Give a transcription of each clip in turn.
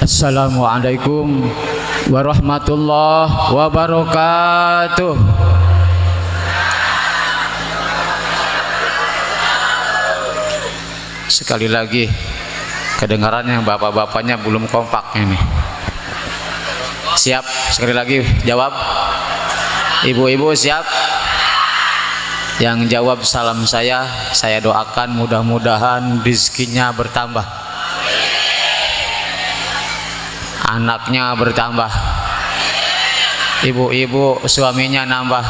Assalamualaikum warahmatullahi wabarakatuh. Sekali lagi, kedengaran yang bapak-bapaknya belum kompak ini. Siap? Sekali lagi jawab. Ibu-ibu siap? Yang jawab salam saya doakan mudah-mudahan rezekinya bertambah, anaknya bertambah, ibu-ibu suaminya nambah.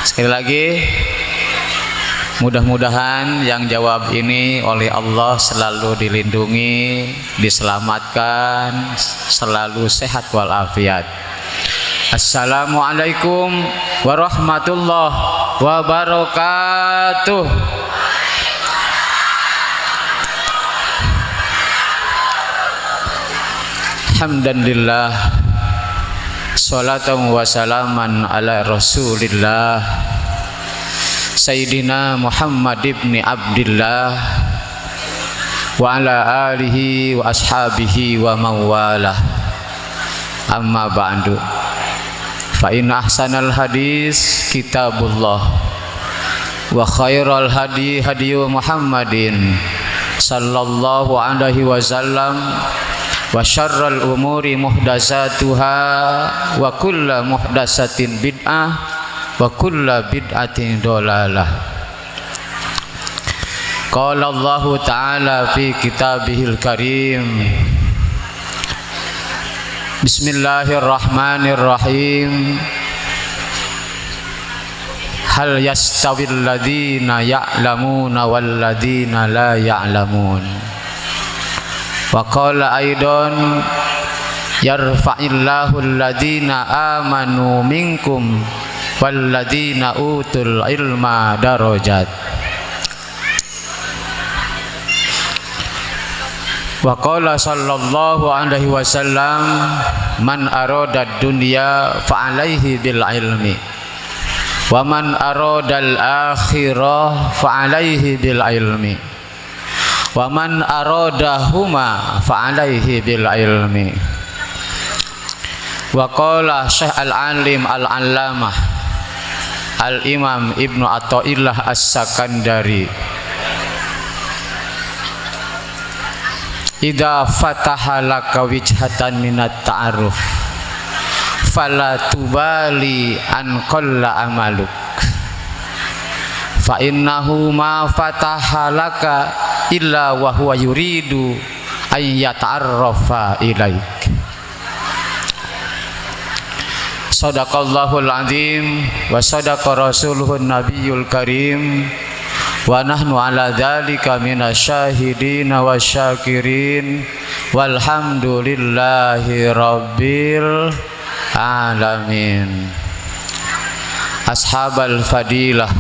Sekali lagi, mudah-mudahan yang jawab ini oleh Allah selalu dilindungi, diselamatkan, selalu sehat walafiat. Assalamualaikum warahmatullahi wabarakatuh. Alhamdulillah, salatan wa salaman ala rasulillah Sayyidina Muhammad ibn Abdillah wa ala alihi wa ashabihi wa mawalah. Amma ba'du, fa in ahsanal hadis kitabullah wa khairal hadi hadiyu Muhammadin sallallahu alaihi wasallam wa syarrul umuri muhdatsatuha wa kullu muhdatsatin bid'ah wa kullu bid'atin dhalalah. Qala Allah Ta'ala fi kitabihil karim, Bismillahirrahmanirrahim. Hal yastawil ladzina ya'lamuna wal ladzina la ya'lamun. Wa qala aidan yarfa'illahu alladhina amanu minkum walladhina utul ilma darajat. Wa qala sallallahu alaihi wasallam man arada dunya fa alaihi bil ilmi wa man arada al akhirah fa alaihi bil ilmi wa man aradahuma fa alaihi bil ilmi. Wa qala Syekh al-Alim al-Allamah al-Imam Ibnu Athaillah As-Sakandari, idza fataha laka wijhatan minat ta'aruf fala tubali an qalla amaluk fa innahu ma fataha laka illa wa huwa yuridu ay yata'arrafa ilaik. Sadaqallahul azim wa sadaqa rasuluhun nabiyul karim wa nahnu ala dzalika minasyahidin wa syakirin walhamdulillahi rabbil alamin. Ashabal fadilah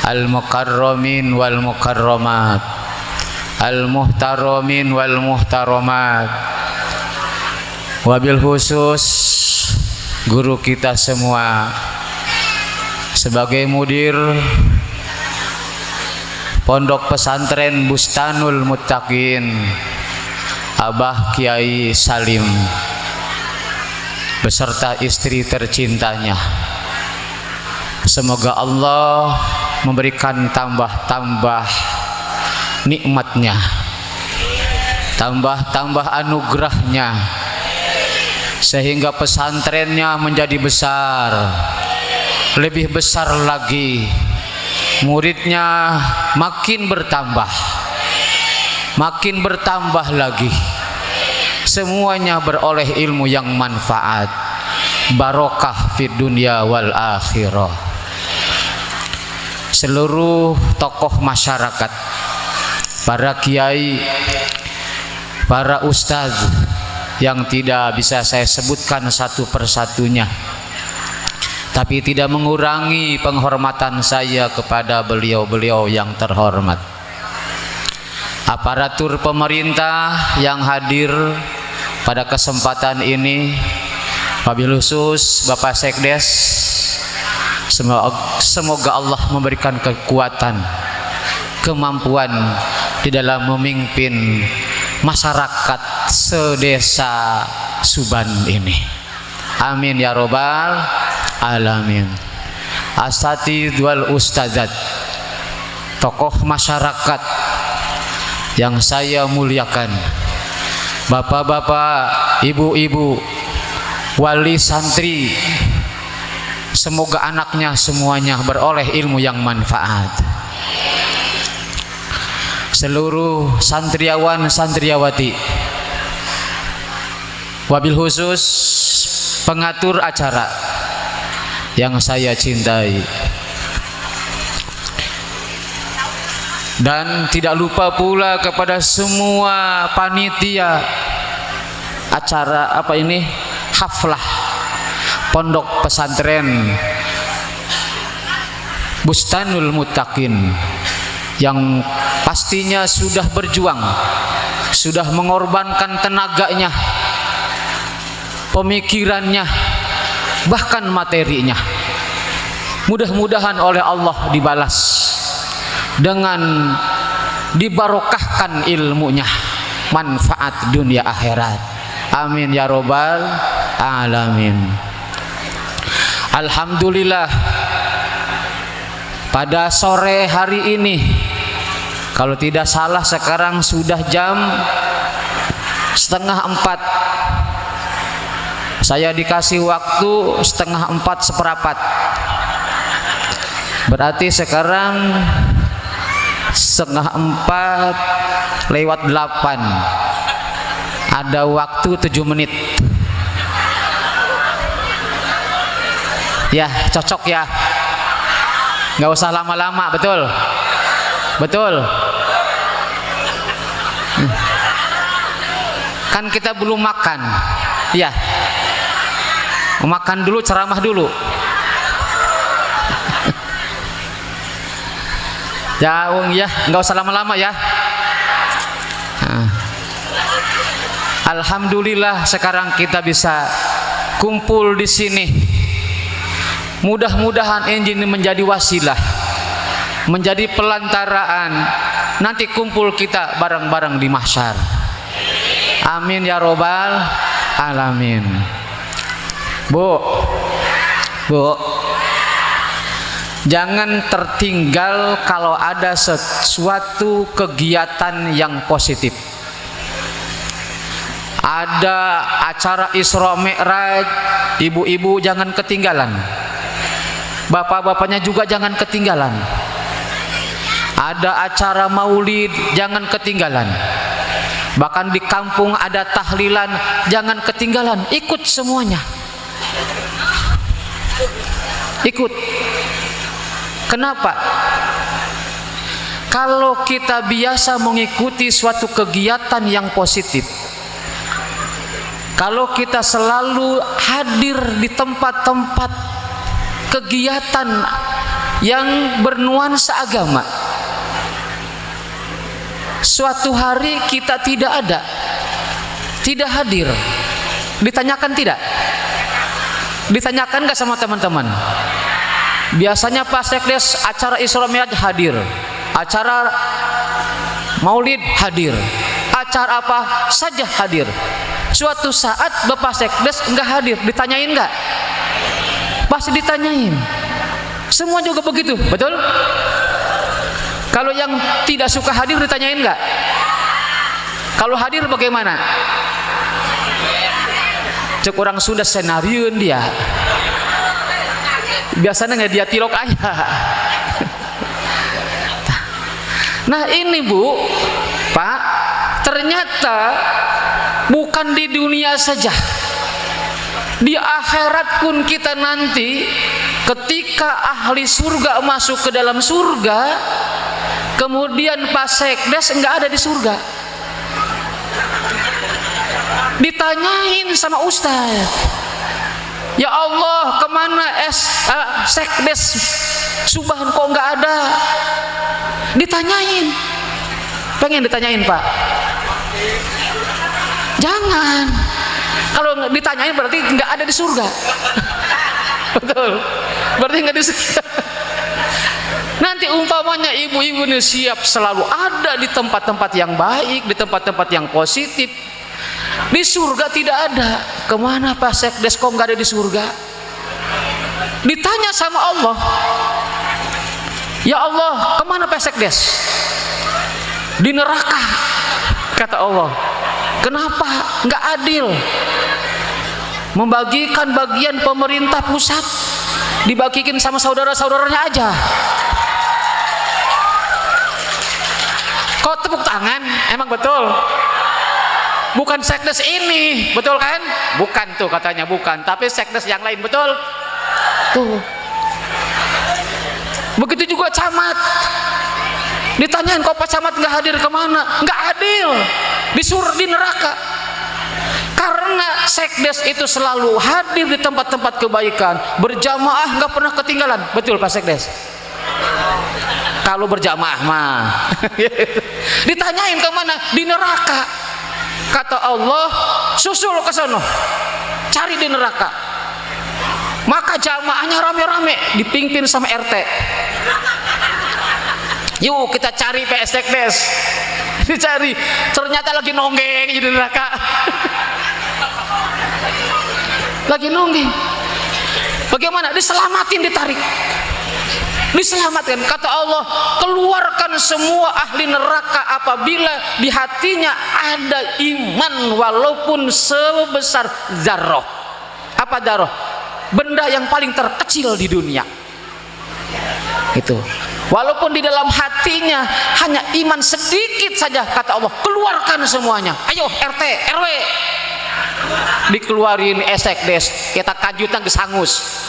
al-mukarramin wal mukarramat, al-muhtaramin wal muhtaramat, wabil khusus guru kita semua sebagai mudir Pondok Pesantren Bustanul Muttaqin, Abah Kiai Salim beserta istri tercintanya. Semoga Allah memberikan tambah-tambah nikmatnya, tambah-tambah anugerahnya, sehingga pesantrennya menjadi besar, lebih besar lagi, muridnya makin bertambah lagi, semuanya beroleh ilmu yang manfaat, barokah fid dunya wal akhirah. Seluruh tokoh masyarakat, para kiai, para ustadz yang tidak bisa saya sebutkan satu persatunya, tapi tidak mengurangi penghormatan saya kepada beliau-beliau yang terhormat. Aparatur pemerintah yang hadir pada kesempatan ini, wabil khusus Bapak Sekdes, semoga Allah memberikan kekuatan kemampuan di dalam memimpin masyarakat sedesa Suban ini. Amin ya robbal alamin. Asatidz wal ustadzat, tokoh masyarakat yang saya muliakan, bapak-bapak, ibu-ibu, wali santri, semoga anaknya semuanya beroleh ilmu yang manfaat. Seluruh santriawan santriawati, wabil khusus pengatur acara yang saya cintai, dan tidak lupa pula kepada semua panitia acara haflah pondok pesantren Bustanul Muttaqin yang pastinya sudah berjuang, sudah mengorbankan tenaganya, pemikirannya, bahkan materinya. Mudah-mudahan oleh Allah dibalas dengan dibarokahkan ilmunya, manfaat dunia akhirat. Amin ya robbal alamin. Alhamdulillah, pada sore hari ini, kalau tidak salah sekarang sudah jam 3:30. Saya dikasih waktu 3:30 berarti sekarang 3:45 ada waktu 7 menit ya, cocok ya, nggak usah lama-lama. Betul betul kan kita belum makan ya, makan dulu, ceramah dulu. Jauh ya, nggak usah lama-lama ya. Alhamdulillah sekarang kita bisa kumpul di sini. Mudah-mudahan ini menjadi wasilah, menjadi pelantaraan nanti kumpul kita bareng-bareng di mahsyar. Amin ya robbal alamin. Bu, jangan tertinggal kalau ada sesuatu kegiatan yang positif. Ada acara Isra Mi'raj, ibu-ibu jangan ketinggalan, bapak-bapaknya juga jangan ketinggalan. Ada acara maulid, jangan ketinggalan. Bahkan di kampung ada tahlilan, jangan ketinggalan, ikut semuanya, ikut. Kenapa? Kalau kita biasa mengikuti suatu kegiatan yang positif, kalau kita selalu hadir di tempat-tempat kegiatan yang bernuansa agama, suatu hari kita tidak ada, tidak hadir, ditanyakan tidak? Ditanyakan gak sama teman-teman? Biasanya Pak Sekdes acara Isra Mi'raj hadir, acara maulid hadir, acara apa saja hadir. Suatu saat Bapak Sekdes enggak hadir, ditanyain enggak? Pasti ditanyain. Semua juga begitu, betul? Kalau yang tidak suka hadir ditanyain enggak? Kalau hadir bagaimana? Cek orang Sunda senariun dia. Biasanya nggak dia tilok ayah. Nah ini Bu, Pak, ternyata bukan di dunia saja, di akhirat pun kita nanti ketika ahli surga masuk ke dalam surga, kemudian Pak Sekdes nggak ada di surga, ditanyain sama Ustaz, ya Allah kemana Sekdes Subhan kok nggak ada? Ditanyain, pengen ditanyain Pak? Jangan. Kalau ditanyain berarti nggak ada di surga. Betul. Berarti nggak di surga. Nanti nanti umpamanya ibu-ibu ini siap selalu ada di tempat-tempat yang baik, di tempat-tempat yang positif, di surga tidak ada. Kemana Pak Sekdes kok nggak ada di surga? Ditanya sama Allah, ya Allah, kemana Pak Sekdes? Di neraka, kata Allah. Kenapa? Nggak adil. Membagikan bagian pemerintah pusat dibagikan sama saudara-saudaranya aja. Kok tepuk tangan? Emang betul? Bukan sekdes ini, betul kan? Bukan tuh katanya, bukan. Tapi sekdes yang lain, betul? Tuh. Begitu juga camat. Ditanyain kok Pak Camat nggak hadir kemana? Nggak adil. Disuruh di neraka. Karena sekdes itu selalu hadir di tempat-tempat kebaikan, berjamaah nggak pernah ketinggalan. Betul Pak Sekdes? Kalau berjamaah mah ditanyain kemana? Di neraka. Kata Allah, susul ke sana, cari di neraka. Maka jamaahnya rame-rame, dipimpin sama RT. Yuk kita cari PS Sekdes. Dicari, ternyata lagi nonggeng di neraka. Lagi nonggeng. Bagaimana? Diselamatin, ditarik. Diselamatkan. Kata Allah, keluarkan semua ahli neraka apabila di hatinya ada iman walaupun sebesar zarrah. Apa zarrah? Benda yang paling terkecil di dunia. Itu. Walaupun di dalam hatinya hanya iman sedikit saja, kata Allah, keluarkan semuanya. Ayo RT, RW. Dikeluarin Sekdes, kita kajutan kesangus.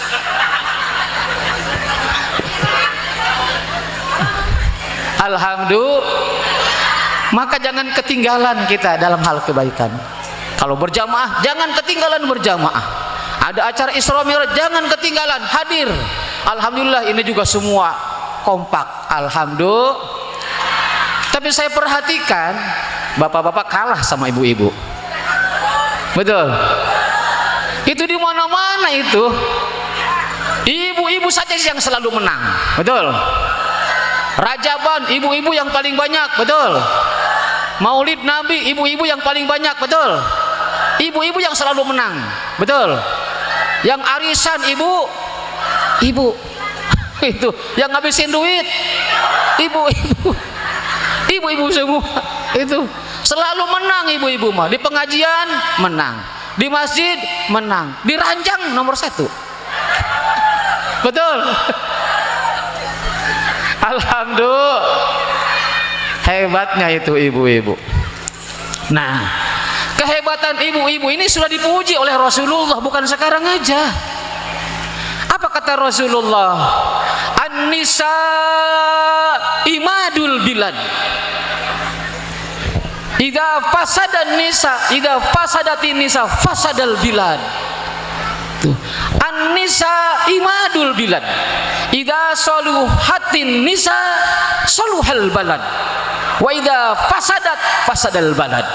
Alhamdulillah. Maka jangan ketinggalan kita dalam hal kebaikan. Kalau berjamaah, jangan ketinggalan berjamaah. Ada acara Isra Mi'raj, jangan ketinggalan hadir. Alhamdulillah ini juga semua kompak. Alhamdulillah. Tapi saya perhatikan bapak-bapak kalah sama ibu-ibu. Betul. Itu di mana-mana itu. Ibu-ibu saja yang selalu menang. Betul. Rajaban ibu-ibu yang paling banyak, betul. Maulid Nabi ibu-ibu yang paling banyak, betul. Ibu-ibu yang selalu menang, betul. Yang arisan ibu itu, yang ngabisin duit ibu-ibu semua itu selalu menang. Ibu-ibu mah di pengajian menang, di masjid menang, di ranjang nomor 1, betul. Alhamdulillah, hebatnya itu ibu-ibu. Nah, kehebatan ibu-ibu ini sudah dipuji oleh Rasulullah, bukan sekarang aja. Apa kata Rasulullah? An-nisa imadul bilad. Idza fasadan nisa, idza fasadatin nisa fasadal bilad. An-nisa imadul bilad. Idza saluhatin nisa saluhal balad. Wa idza fasadat fasadal balad.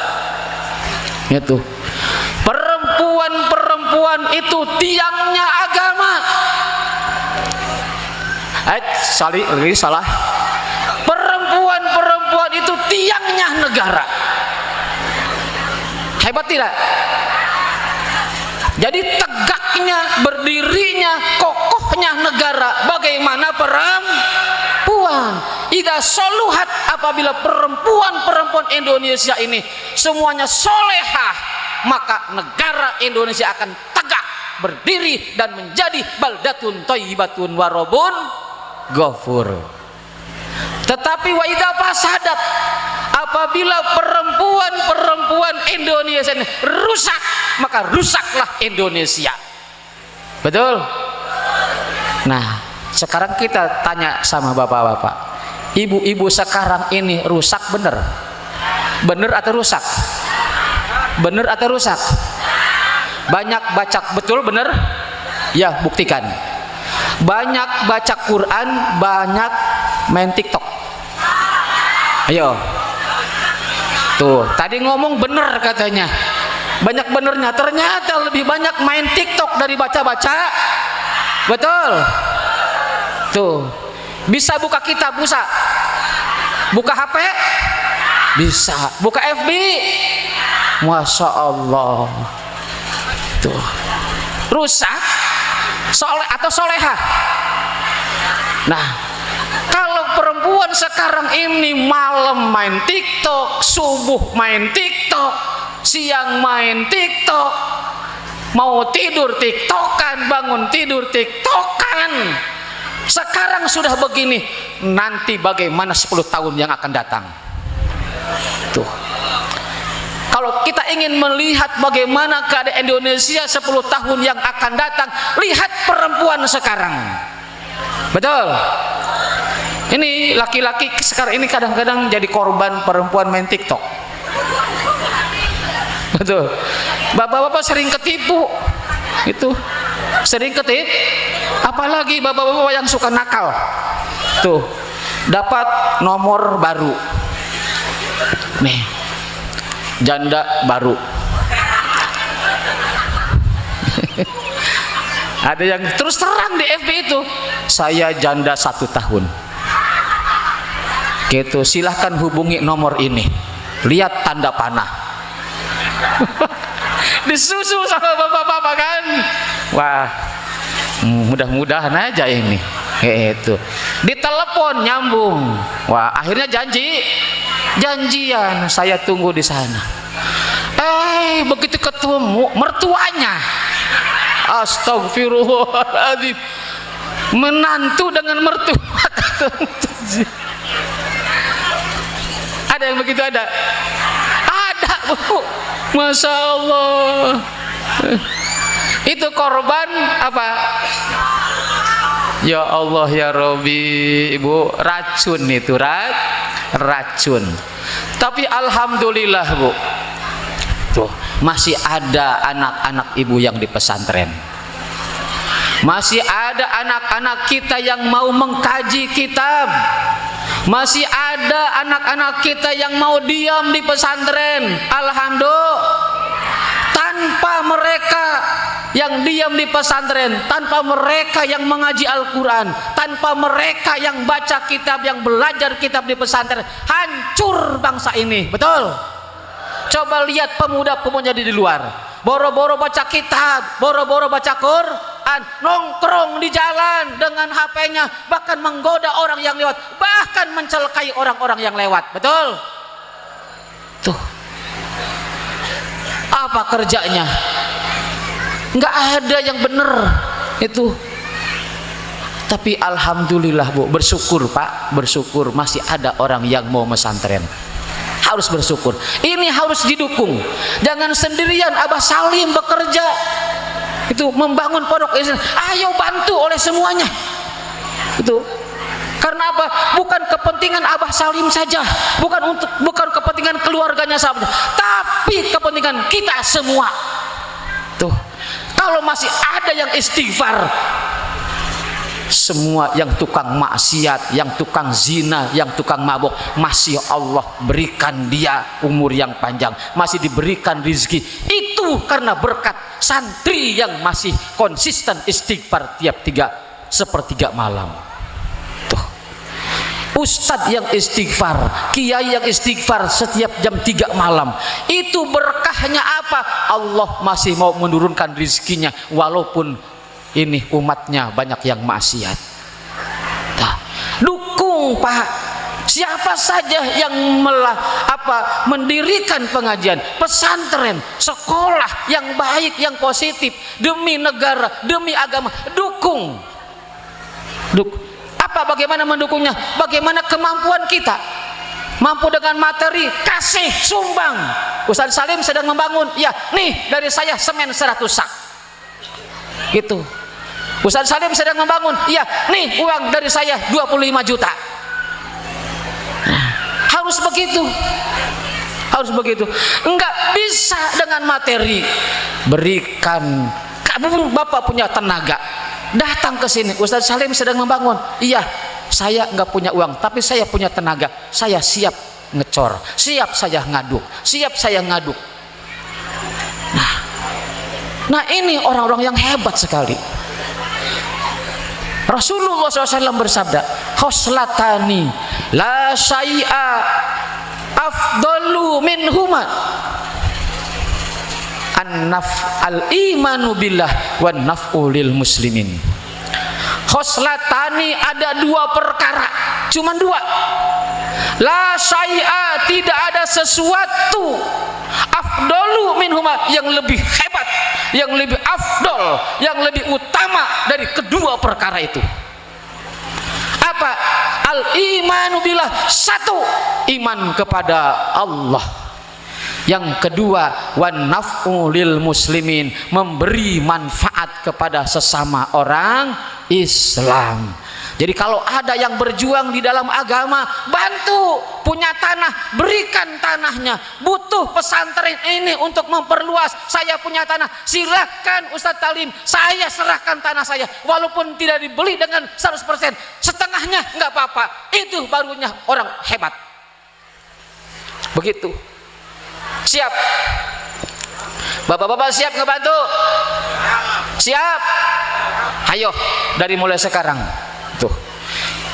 Itu. Perempuan itu tiangnya agama. Salah. Perempuan itu tiangnya negara. Hebat tidak? Jadi tegaknya, berdirinya, kokohnya negara bagaimana perempuan. Idza soluhat, apabila perempuan Indonesia ini semuanya solehah, maka negara Indonesia akan tegak berdiri dan menjadi baldatun thayyibatun warabun ghafur. Tetapi wa idza fasadat, apabila perempuan Indonesia ini rusak, maka rusaklah Indonesia. Betul? Nah, sekarang kita tanya sama bapak-bapak, ibu-ibu sekarang ini rusak bener? Bener atau rusak? Bener atau rusak? Banyak baca, betul bener? Ya, buktikan. Banyak baca Quran, banyak main TikTok. Ayo. Tuh, tadi ngomong bener katanya. Banyak benernya, ternyata lebih banyak main TikTok dari baca-baca. Betul. Tuh. Bisa buka kitab, bisa. Buka HP? Bisa. Buka FB? Masya Allah. Tuh. Rusak? Soleh atau solehah? Nah, kalau perempuan sekarang ini malam main TikTok, subuh main TikTok, siang main TikTok, mau tidur TikTokan, bangun tidur TikTokan. Sekarang sudah begini, nanti bagaimana 10 tahun yang akan datang? Tuh. Kalau kita ingin melihat bagaimana keadaan Indonesia 10 tahun yang akan datang, lihat perempuan sekarang. Betul? Ini laki-laki sekarang ini kadang-kadang jadi korban perempuan main TikTok. Betul. Bapak-bapak sering ketipu. Itu sering ketipu. Apalagi bapak-bapak yang suka nakal. Tuh, dapat nomor baru. Nih, janda baru. Ada yang terus terang di FB itu, saya janda 1 tahun. Gitu, silahkan hubungi nomor ini. Lihat tanda panah. Disusul sama bapak-bapak kan. Wah, mudah-mudahan aja ini. Itu. Ditelepon nyambung. Wah, akhirnya janjian, saya tunggu di sana. Begitu ketemu mertuanya, astagfirullahaladzim, menantu dengan mertua. Ada yang begitu? Ada Bu, Masya Allah. Itu korban apa? Ya Allah ya Robi, Ibu, racun itu, racun. Tapi alhamdulillah Bu, tuh masih ada anak-anak ibu yang di pesantren. Masih ada anak-anak kita yang mau mengkaji kitab. Masih ada anak-anak kita yang mau diam di pesantren. Alhamdulillah. Tanpa mereka yang diam di pesantren, tanpa mereka yang mengaji Al-Quran, tanpa mereka yang baca kitab, yang belajar kitab di pesantren, hancur bangsa ini. Betul? Coba lihat pemuda-pemuda di luar, boro-boro baca kitab, boro-boro baca Quran, nongkrong di jalan dengan HP-nya, bahkan menggoda orang yang lewat, bahkan mencelakai orang-orang yang lewat. Betul? Tuh, apa kerjanya? Nggak ada yang bener itu. Tapi alhamdulillah Bu, bersyukur Pak, bersyukur masih ada orang yang mau pesantren. Harus bersyukur. Ini harus didukung. Jangan sendirian Abah Salim bekerja itu membangun pondok Islam. Ayo bantu oleh semuanya. Itu karena apa? Bukan kepentingan Abah Salim saja, bukan kepentingan keluarganya saja, tapi kepentingan kita semua. Tuh, kalau masih ada yang istighfar, semua yang tukang maksiat, yang tukang zina, yang tukang mabuk, masih Allah berikan dia umur yang panjang, masih diberikan rezeki. Itu karena berkat santri yang masih konsisten istighfar tiap 1/3 malam. Tuh, ustadz yang istighfar, kiai yang istighfar setiap jam 3 malam. Itu berkahnya apa? Allah masih mau menurunkan rezekinya walaupun ini umatnya banyak yang maksiat. Nah, dukung Pak. Siapa saja yang mendirikan pengajian, pesantren, sekolah yang baik, yang positif demi negara, demi agama, dukung. Bagaimana mendukungnya? Bagaimana kemampuan kita? Mampu dengan materi, kasih, sumbang. Ustaz Salim sedang membangun, ya nih dari saya semen 100 sak. Gitu. Ustaz Salim sedang membangun, iya nih uang dari saya 25 juta. Harus begitu. Harus begitu. Enggak bisa dengan materi. Berikan. Bapak punya tenaga, datang ke sini. Ustaz Salim sedang membangun, iya saya enggak punya uang, tapi saya punya tenaga. Saya siap ngecor, siap saya ngaduk, siap saya ngaduk. Nah ini orang-orang yang hebat sekali. Rasulullah SAW bersabda, khoslatani la syai'a afdalu minhuma al-imanu billah wan naf'u lil muslimin. Khoslatani, ada dua perkara, cuman dua. La syai'a, tidak ada sesuatu, afdalu minhuma, yang lebih hebat, yang lebih afdol, yang lebih utama dari kedua perkara itu. Apa? Al-imanu billah, satu, iman kepada Allah. Yang kedua, wan naf'u lil muslimin, memberi manfaat kepada sesama orang Islam. Jadi kalau ada yang berjuang di dalam agama, bantu. Punya tanah, berikan tanahnya. Butuh pesantren ini untuk memperluas, saya punya tanah, silakan Ustadz Talim, saya serahkan tanah saya, walaupun tidak dibeli dengan 100%, setengahnya nggak apa-apa. Itu barunya orang hebat. Begitu. Siap? Bapak-bapak siap ngebantu? Siap? Ayo dari mulai sekarang. Tuh.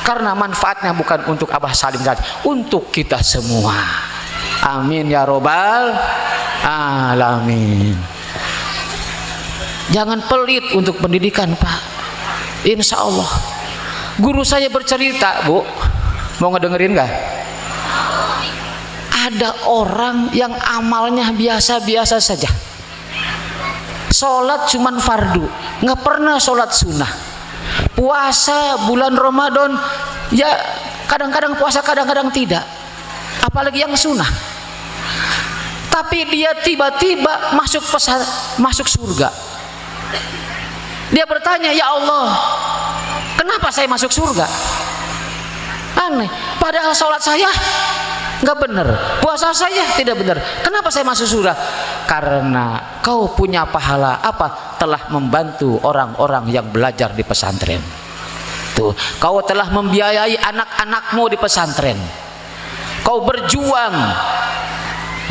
Karena manfaatnya bukan untuk Abah Salim saja, untuk kita semua. Amin ya robbal alamin. Jangan pelit untuk pendidikan, Pak. Insya Allah. Guru saya bercerita, Bu, mau ngedengerin nggak? Ada orang yang amalnya biasa-biasa saja, sholat cuman fardu, nggak pernah sholat sunnah. Puasa bulan Ramadan, ya kadang-kadang puasa, kadang-kadang tidak, apalagi yang sunnah. Tapi dia tiba-tiba masuk surga. Dia bertanya, ya Allah, kenapa saya masuk surga? Aneh, padahal sholat saya nggak benar, puasa saya tidak benar, kenapa saya masuk surga? Karena kau punya pahala apa? Telah membantu orang-orang yang belajar di pesantren. Tuh, kau telah membiayai anak-anakmu di pesantren. Kau berjuang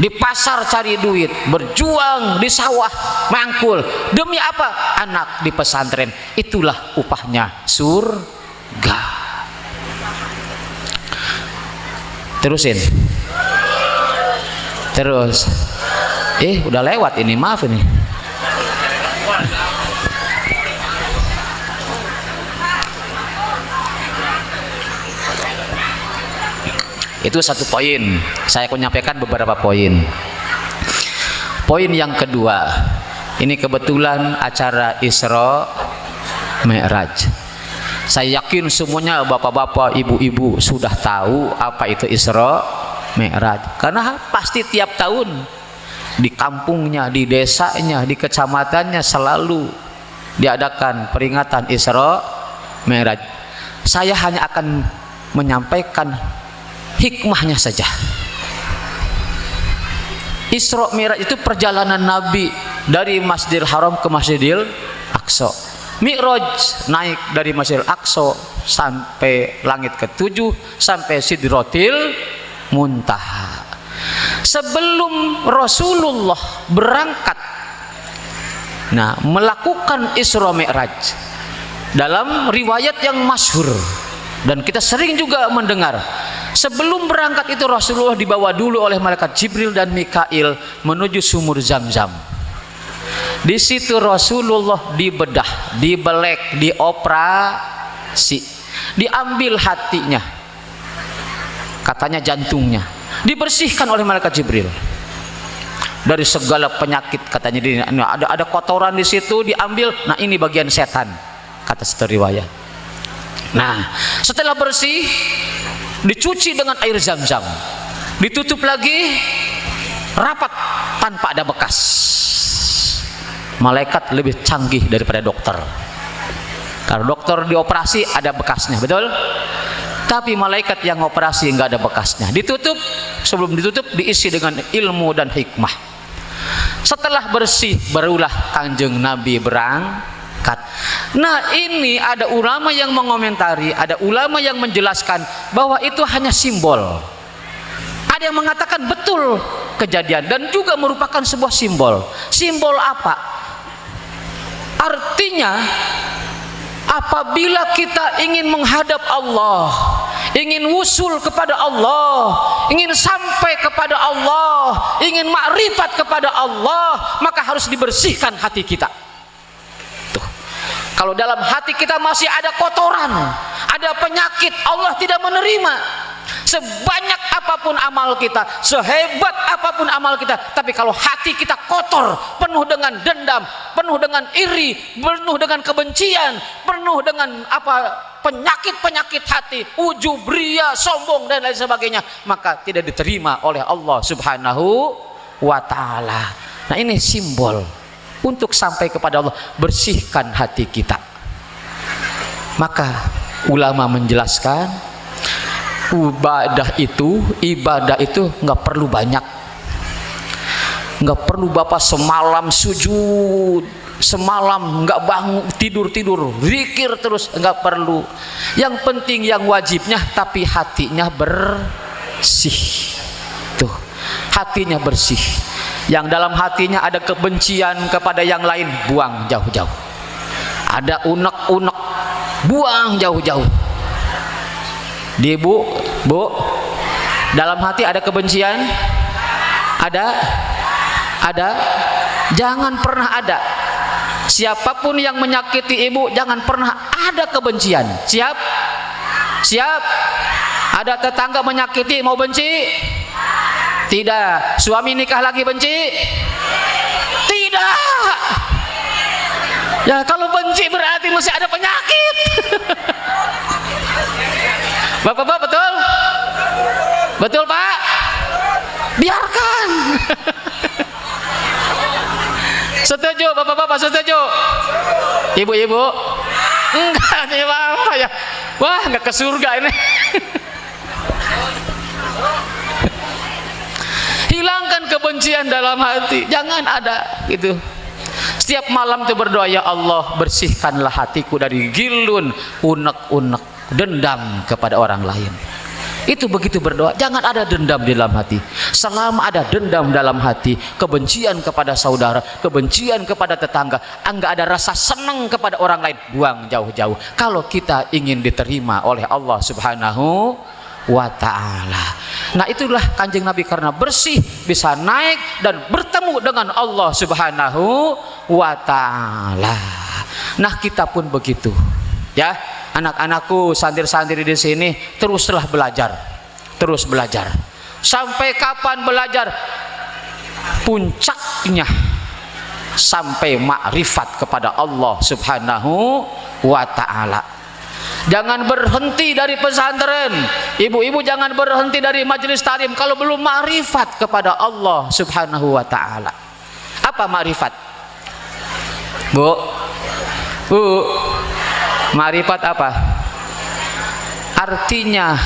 di pasar cari duit, berjuang di sawah mangkul, demi apa? Anak di pesantren. Itulah upahnya surga. Terusin. Terus. Udah lewat ini, maaf ini. Itu satu poin. Saya akan menyampaikan beberapa poin. Poin yang kedua, ini kebetulan acara Isra Mi'raj. Saya yakin semuanya bapak-bapak, ibu-ibu sudah tahu apa itu Isra Mi'raj. Karena pasti tiap tahun di kampungnya, di desanya, di kecamatannya selalu diadakan peringatan Isra Mi'raj. Saya hanya akan menyampaikan hikmahnya saja. Isra Mi'raj itu perjalanan Nabi dari Masjidil Haram ke Masjidil Aqsa. Mi'raj naik dari Masjidil Aqsa sampai langit ke-7, sampai Sidratil Muntaha. Sebelum Rasulullah berangkat melakukan Isra Mi'raj, dalam riwayat yang masyhur dan kita sering juga mendengar, sebelum berangkat itu Rasulullah dibawa dulu oleh malaikat Jibril dan Mikail menuju sumur Zam-Zam. Di situ Rasulullah dibedah, dibelek, dioperasi, diambil hatinya, katanya jantungnya, dibersihkan oleh malaikat Jibril dari segala penyakit, katanya. Ada kotoran di situ, diambil. Nah, ini bagian setan, kata satu riwayat. Nah, setelah bersih, dicuci dengan air Zam-Zam, ditutup lagi rapat tanpa ada bekas. Malaikat lebih canggih daripada dokter. Kalau dokter dioperasi ada bekasnya, betul? Tapi malaikat yang operasi nggak ada bekasnya. Ditutup, sebelum ditutup diisi dengan ilmu dan hikmah. Setelah bersih, barulah Kanjeng Nabi berangkat. Nah, ini ada ulama yang mengomentari, ada ulama yang menjelaskan bahwa itu hanya simbol. Ada yang mengatakan betul kejadian dan juga merupakan sebuah simbol. Simbol apa? Artinya Apabila kita ingin menghadap Allah, ingin wusul kepada Allah, ingin sampai kepada Allah, ingin makrifat kepada Allah, maka harus dibersihkan hati kita. Tuh. Kalau dalam hati kita masih ada kotoran, ada penyakit, Allah tidak menerima. Sebanyak apapun amal kita, sehebat apapun amal kita, tapi kalau hati kita kotor, penuh dengan dendam, penuh dengan iri, penuh dengan kebencian, penuh dengan penyakit-penyakit hati, ujub, ria, sombong dan lain sebagainya, maka tidak diterima oleh Allah Subhanahu wa ta'ala. Nah, ini simbol untuk sampai kepada Allah, bersihkan hati kita. Maka ulama menjelaskan, ibadah itu nggak perlu banyak, nggak perlu bapak semalam sujud, semalam nggak bangun, tidur zikir terus, nggak perlu. Yang penting yang wajibnya, tapi hatinya bersih. Tuh, hatinya bersih. Yang dalam hatinya ada kebencian kepada yang lain, buang jauh-jauh. Ada unek-unek, buang jauh-jauh. Bu, dalam hati ada kebencian? Ada? Jangan pernah ada. Siapapun yang menyakiti ibu, jangan pernah ada kebencian. Siap? Ada tetangga menyakiti, mau benci? Tidak. Suami nikah lagi benci? Tidak. Ya, kalau benci berarti masih ada penyakit. Bapak-bapak, betul? Betul, Pak? Biarkan. Setuju, bapak-bapak, setuju? Ibu-ibu? Enggak nih, Bapak ya. Wah, enggak ke surga ini. Hilangkan kebencian dalam hati, jangan ada gitu. Setiap malam itu berdoa, ya Allah, bersihkanlah hatiku dari gilun, unek-unek, dendam kepada orang lain. Itu begitu berdoa, jangan ada dendam di dalam hati. Selama ada dendam dalam hati, kebencian kepada saudara, kebencian kepada tetangga, enggak ada rasa senang kepada orang lain, buang jauh-jauh. Kalau kita ingin diterima oleh Allah Subhanahu wa ta'ala. Nah, itulah Kanjeng Nabi, karena bersih bisa naik dan bertemu dengan Allah Subhanahu wa ta'ala. Nah, kita pun begitu ya. Anak-anakku, santri-santri di sini, teruslah belajar, terus belajar. Sampai kapan belajar? Puncaknya sampai makrifat kepada Allah Subhanahu wa ta'ala. Jangan berhenti dari pesantren. Ibu-ibu jangan berhenti dari majelis taklim kalau belum makrifat kepada Allah Subhanahu wa ta'ala. Apa makrifat? Bu, makrifat apa? Artinya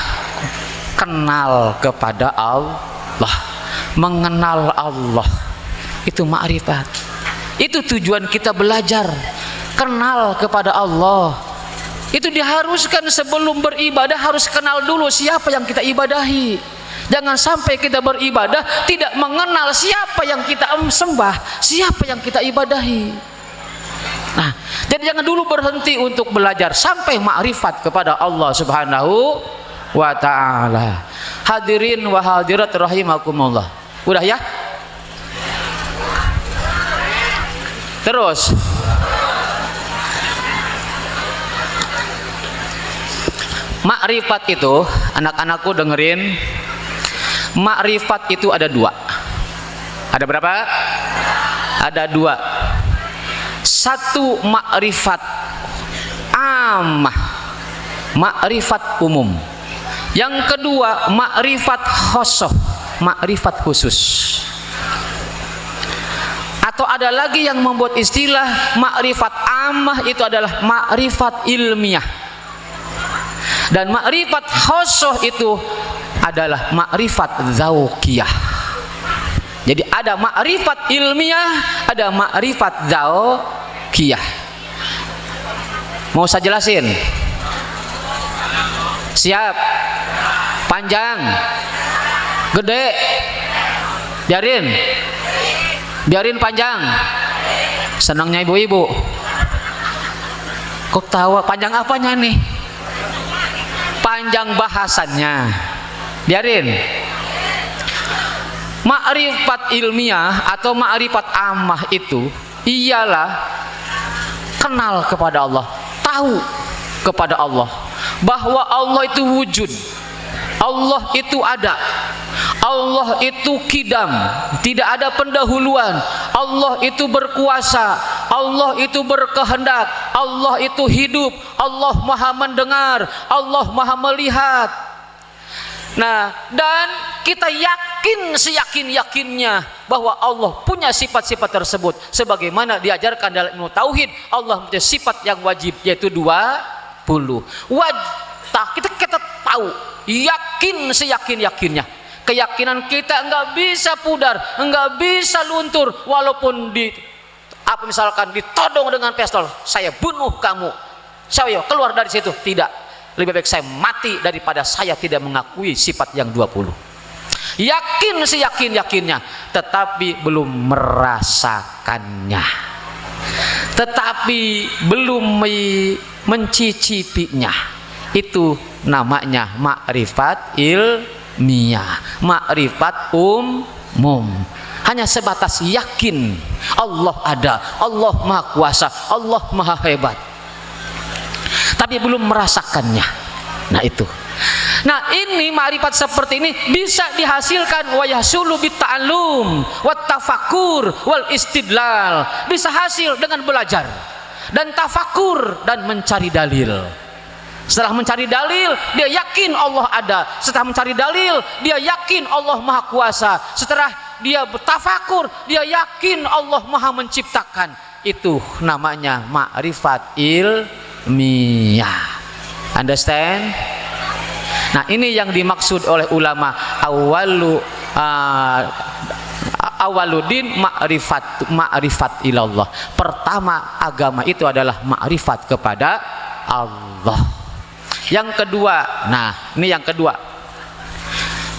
kenal kepada Allah, mengenal Allah. Itu makrifat. Itu tujuan kita belajar, kenal kepada Allah. Itu diharuskan sebelum beribadah, harus kenal dulu siapa yang kita ibadahi. Jangan sampai kita beribadah tidak mengenal siapa yang kita sembah, siapa yang kita ibadahi. Nah, jadi jangan dulu berhenti untuk belajar sampai makrifat kepada Allah Subhanahu wa ta'ala. Hadirin wa hadirat rahimakumullah. Udah ya? Terus makrifat itu, anak-anakku dengerin, makrifat itu ada dua. Ada berapa? Ada dua. Satu makrifat ammah, makrifat umum. Yang kedua makrifat khosoh, makrifat khusus. Atau ada lagi yang membuat istilah makrifat ammah itu adalah makrifat ilmiah. Dan makrifat khosoh itu adalah makrifat zauqiyah. Jadi ada makrifat ilmiah, ada makrifat zauqiyah. Mau saya jelasin? Siap? Panjang? Gede? Biarin panjang. Senangnya ibu-ibu. Kok tawa? Panjang apanya nih? Panjang bahasannya. Biarin. Ma'rifat ilmiah atau ma'rifat ammah itu ialah kenal kepada Allah, tahu kepada Allah bahwa Allah itu wujud, Allah itu ada, Allah itu kidam, tidak ada pendahuluan, Allah itu berkuasa, Allah itu berkehendak, Allah itu hidup, Allah maha mendengar, Allah maha melihat. Nah, dan kita yakin seyakin-yakinnya bahwa Allah punya sifat-sifat tersebut sebagaimana diajarkan dalam ilmu tauhid. Allah punya sifat yang wajib, yaitu 20. Kita tahu, yakin seyakin-yakinnya. Keyakinan kita enggak bisa pudar, enggak bisa luntur walaupun misalkan ditodong dengan pistol, saya bunuh kamu, saya keluar dari situ. Tidak. Lebih baik saya mati daripada saya tidak mengakui sifat yang 20. Yakin seyakin-yakinnya, tetapi belum merasakannya, tetapi belum mencicipinya. Itu namanya ma'rifat ilmiah, ma'rifat umum. Hanya sebatas yakin Allah ada, Allah maha kuasa, Allah maha hebat, tapi belum merasakannya. Nah itu. Nah ini ma'rifat seperti ini bisa dihasilkan wa yahsulu bitta'allum wat tafakkur wal istidlal. Bisa hasil dengan belajar dan tafakur dan mencari dalil. Setelah mencari dalil, dia yakin Allah ada. Setelah mencari dalil, dia yakin Allah maha kuasa. Setelah dia bertafakur, dia yakin Allah maha menciptakan. Itu namanya ma'rifat ilmiah. Understand? Nah ini yang dimaksud oleh ulama awaludin ma'rifat ilallah. Pertama agama itu adalah ma'rifat kepada Allah. Yang kedua, nah ini yang kedua.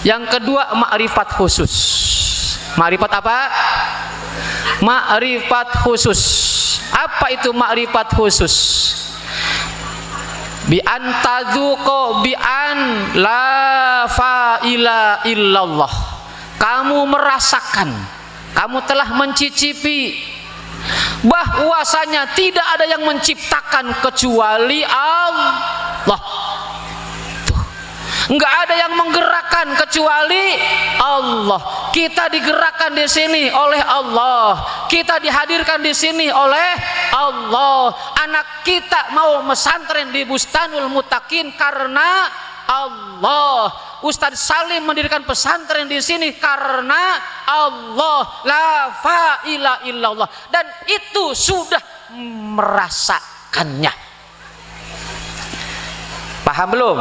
Yang kedua ma'rifat khusus. Ma'rifat apa? Ma'rifat khusus. Apa itu ma'rifat khusus? Bi antadzuqa bi an la fa'ila illallah. Kamu merasakan, kamu telah mencicipi bahwasanya tidak ada yang menciptakan kecuali Allah. Tuh. Enggak ada yang menggerakkan kecuali Allah. Kita digerakkan di sini oleh Allah. Kita dihadirkan di sini oleh Allah. Anak kita mau mesantren di Bustanul Muttaqin karena Allah. Ustadz Salim mendirikan pesantren di sini karena Allah. La fa'ila illallah. Dan itu sudah merasakannya. Paham belum?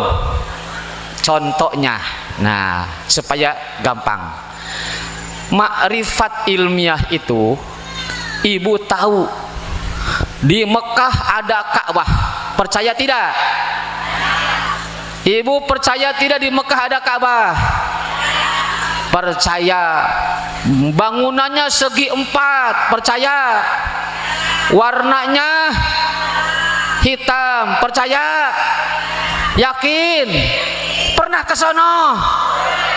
Contohnya, nah supaya gampang. Ma'rifat ilmiah itu, ibu tahu di Mekah ada Ka'bah. Percaya tidak? Ibu percaya tidak di Mekah ada Ka'bah? Percaya. Bangunannya segi 4, percaya. Warnanya hitam, percaya? Yakin? Pernah ke sono?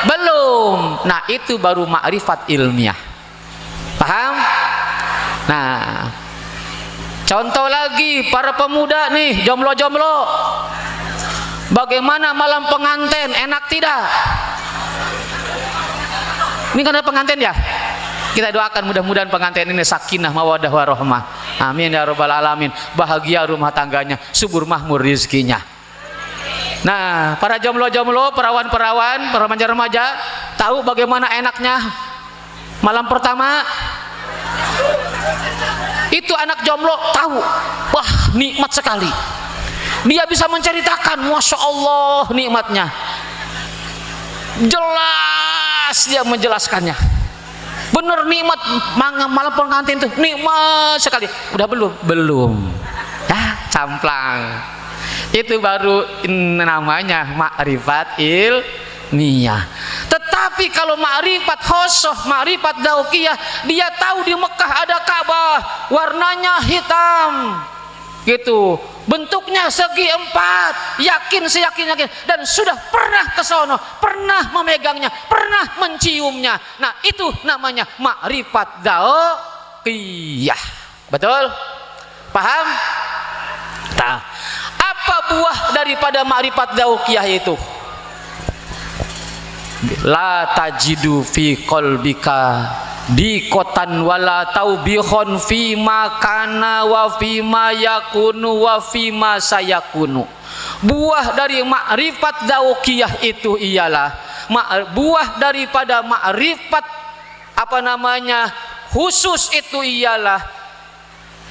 Belum. Nah itu baru ma'rifat ilmiah. Paham? Nah contoh lagi para pemuda nih, jomblo-jomblo. Bagaimana malam pengantin, enak tidak? Ini kan ada pengantin ya? Kita doakan mudah-mudahan pengantin ini sakinah mawaddah warahmah. Amin ya rabbal alamin. Bahagia rumah tangganya, subur mahmur rizkinya. Nah para jomblo-jomblo, perawan-perawan, para remaja-remaja, tahu bagaimana enaknya malam pertama? Itu anak jomblo tahu. Wah nikmat sekali. Dia bisa menceritakan, Masya Allah nikmatnya. Jelas dia menjelaskannya. Bener nikmat malam pengantin tuh, nikmat sekali. Udah belum? Belum. Ya camplang. Itu baru namanya ma'rifat ilmiah. Tetapi kalau ma'rifat khosoh, ma'rifat daukiyah, dia tahu di Mekah ada Ka'bah, warnanya hitam. gitu, bentuknya segi empat, yakin seyakin-yakin, dan sudah pernah ke sono, pernah memegangnya, pernah menciumnya. Nah itu namanya ma'rifat dzauqiyah. Betul? Paham? Nah, apa buah daripada ma'rifat dzauqiyah itu? La tajidu fi qalbika diqotan wala taubihon fima kana wa fima yakunu wa fima sayakunu. Buah dari ma'rifat dzauqiyah itu ialah buah daripada ma'rifat khusus itu ialah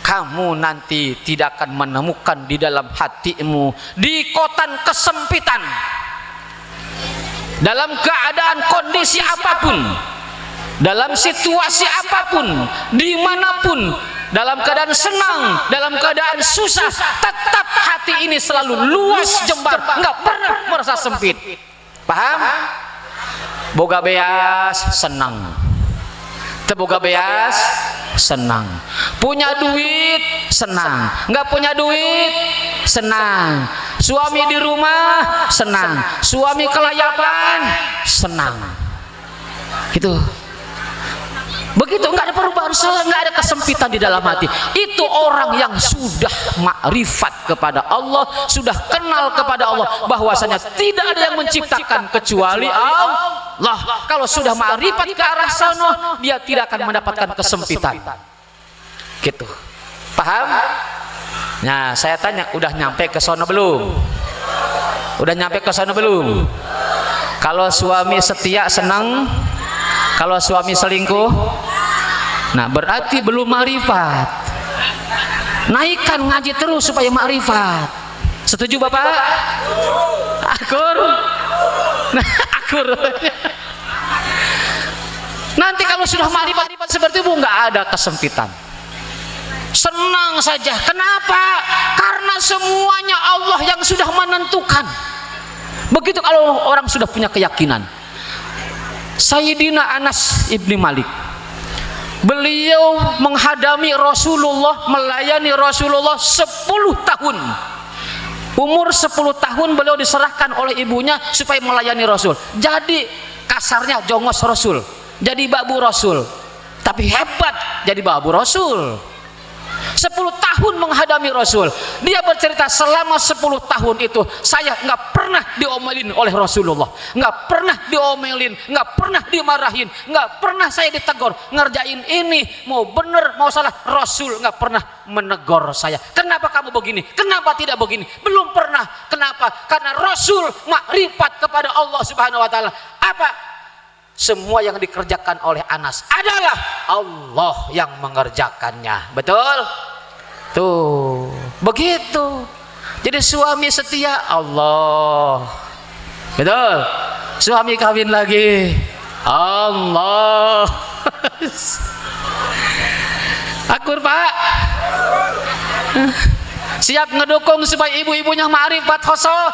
kamu nanti tidak akan menemukan di dalam hatimu diqotan kesempitan dalam keadaan kondisi apapun, dalam situasi apapun, dimanapun, dalam keadaan senang, dalam keadaan susah, tetap hati ini selalu luas jembar, nggak pernah merasa sempit. Paham? Boga beas senang, teboga beas senang, punya duit senang, nggak punya duit senang, suami di rumah senang, suami kelayapan senang, gitu. Begitu, nggak ada perubahan, nggak ada kesempitan di dalam hati. Itu orang yang sudah makrifat kepada Allah, sudah kenal kepada Allah, bahwasanya tidak ada yang menciptakan kecuali Allah. Kalau sudah makrifat ke arah sana, dia tidak akan mendapatkan kesempitan. Gitu. Paham? Nah, saya tanya, udah nyampe ke sana belum? Udah nyampe ke sana belum? Kalau suami setia senang, kalau suami selingkuh, nah berarti belum makrifat. Naikkan ngaji terus supaya makrifat. Setuju Bapak? Akur? Nah, akur. Nanti kalau sudah makrifat seperti itu nggak ada kesempitan. Senang saja. Kenapa? Karena semuanya Allah yang sudah menentukan. Begitu kalau orang sudah punya keyakinan. Sayyidina Anas ibni Malik, beliau menghadami Rasulullah, melayani Rasulullah 10 tahun. Umur 10 tahun beliau diserahkan oleh ibunya supaya melayani Rasul. Jadi kasarnya jongos Rasul, jadi babu Rasul. Tapi hebat jadi babu Rasul. 10 tahun menghadami Rasul. Dia bercerita selama 10 tahun itu saya nggak pernah diomelin oleh Rasulullah, nggak pernah diomelin, nggak pernah dimarahin, nggak pernah saya ditegur ngerjain ini mau bener mau salah. Rasul nggak pernah menegur saya, kenapa kamu begini, kenapa tidak begini, belum pernah. Kenapa? Karena Rasul makrifat kepada Allah Subhanahu wa taala. Apa? Semua yang dikerjakan oleh Anas adalah Allah yang mengerjakannya. Betul? Tuh, begitu. Jadi suami setia Allah. Betul? Suami kawin lagi Allah. Akur Pak. Siap ngedukung supaya ibu-ibunya ma'rifat khosoh?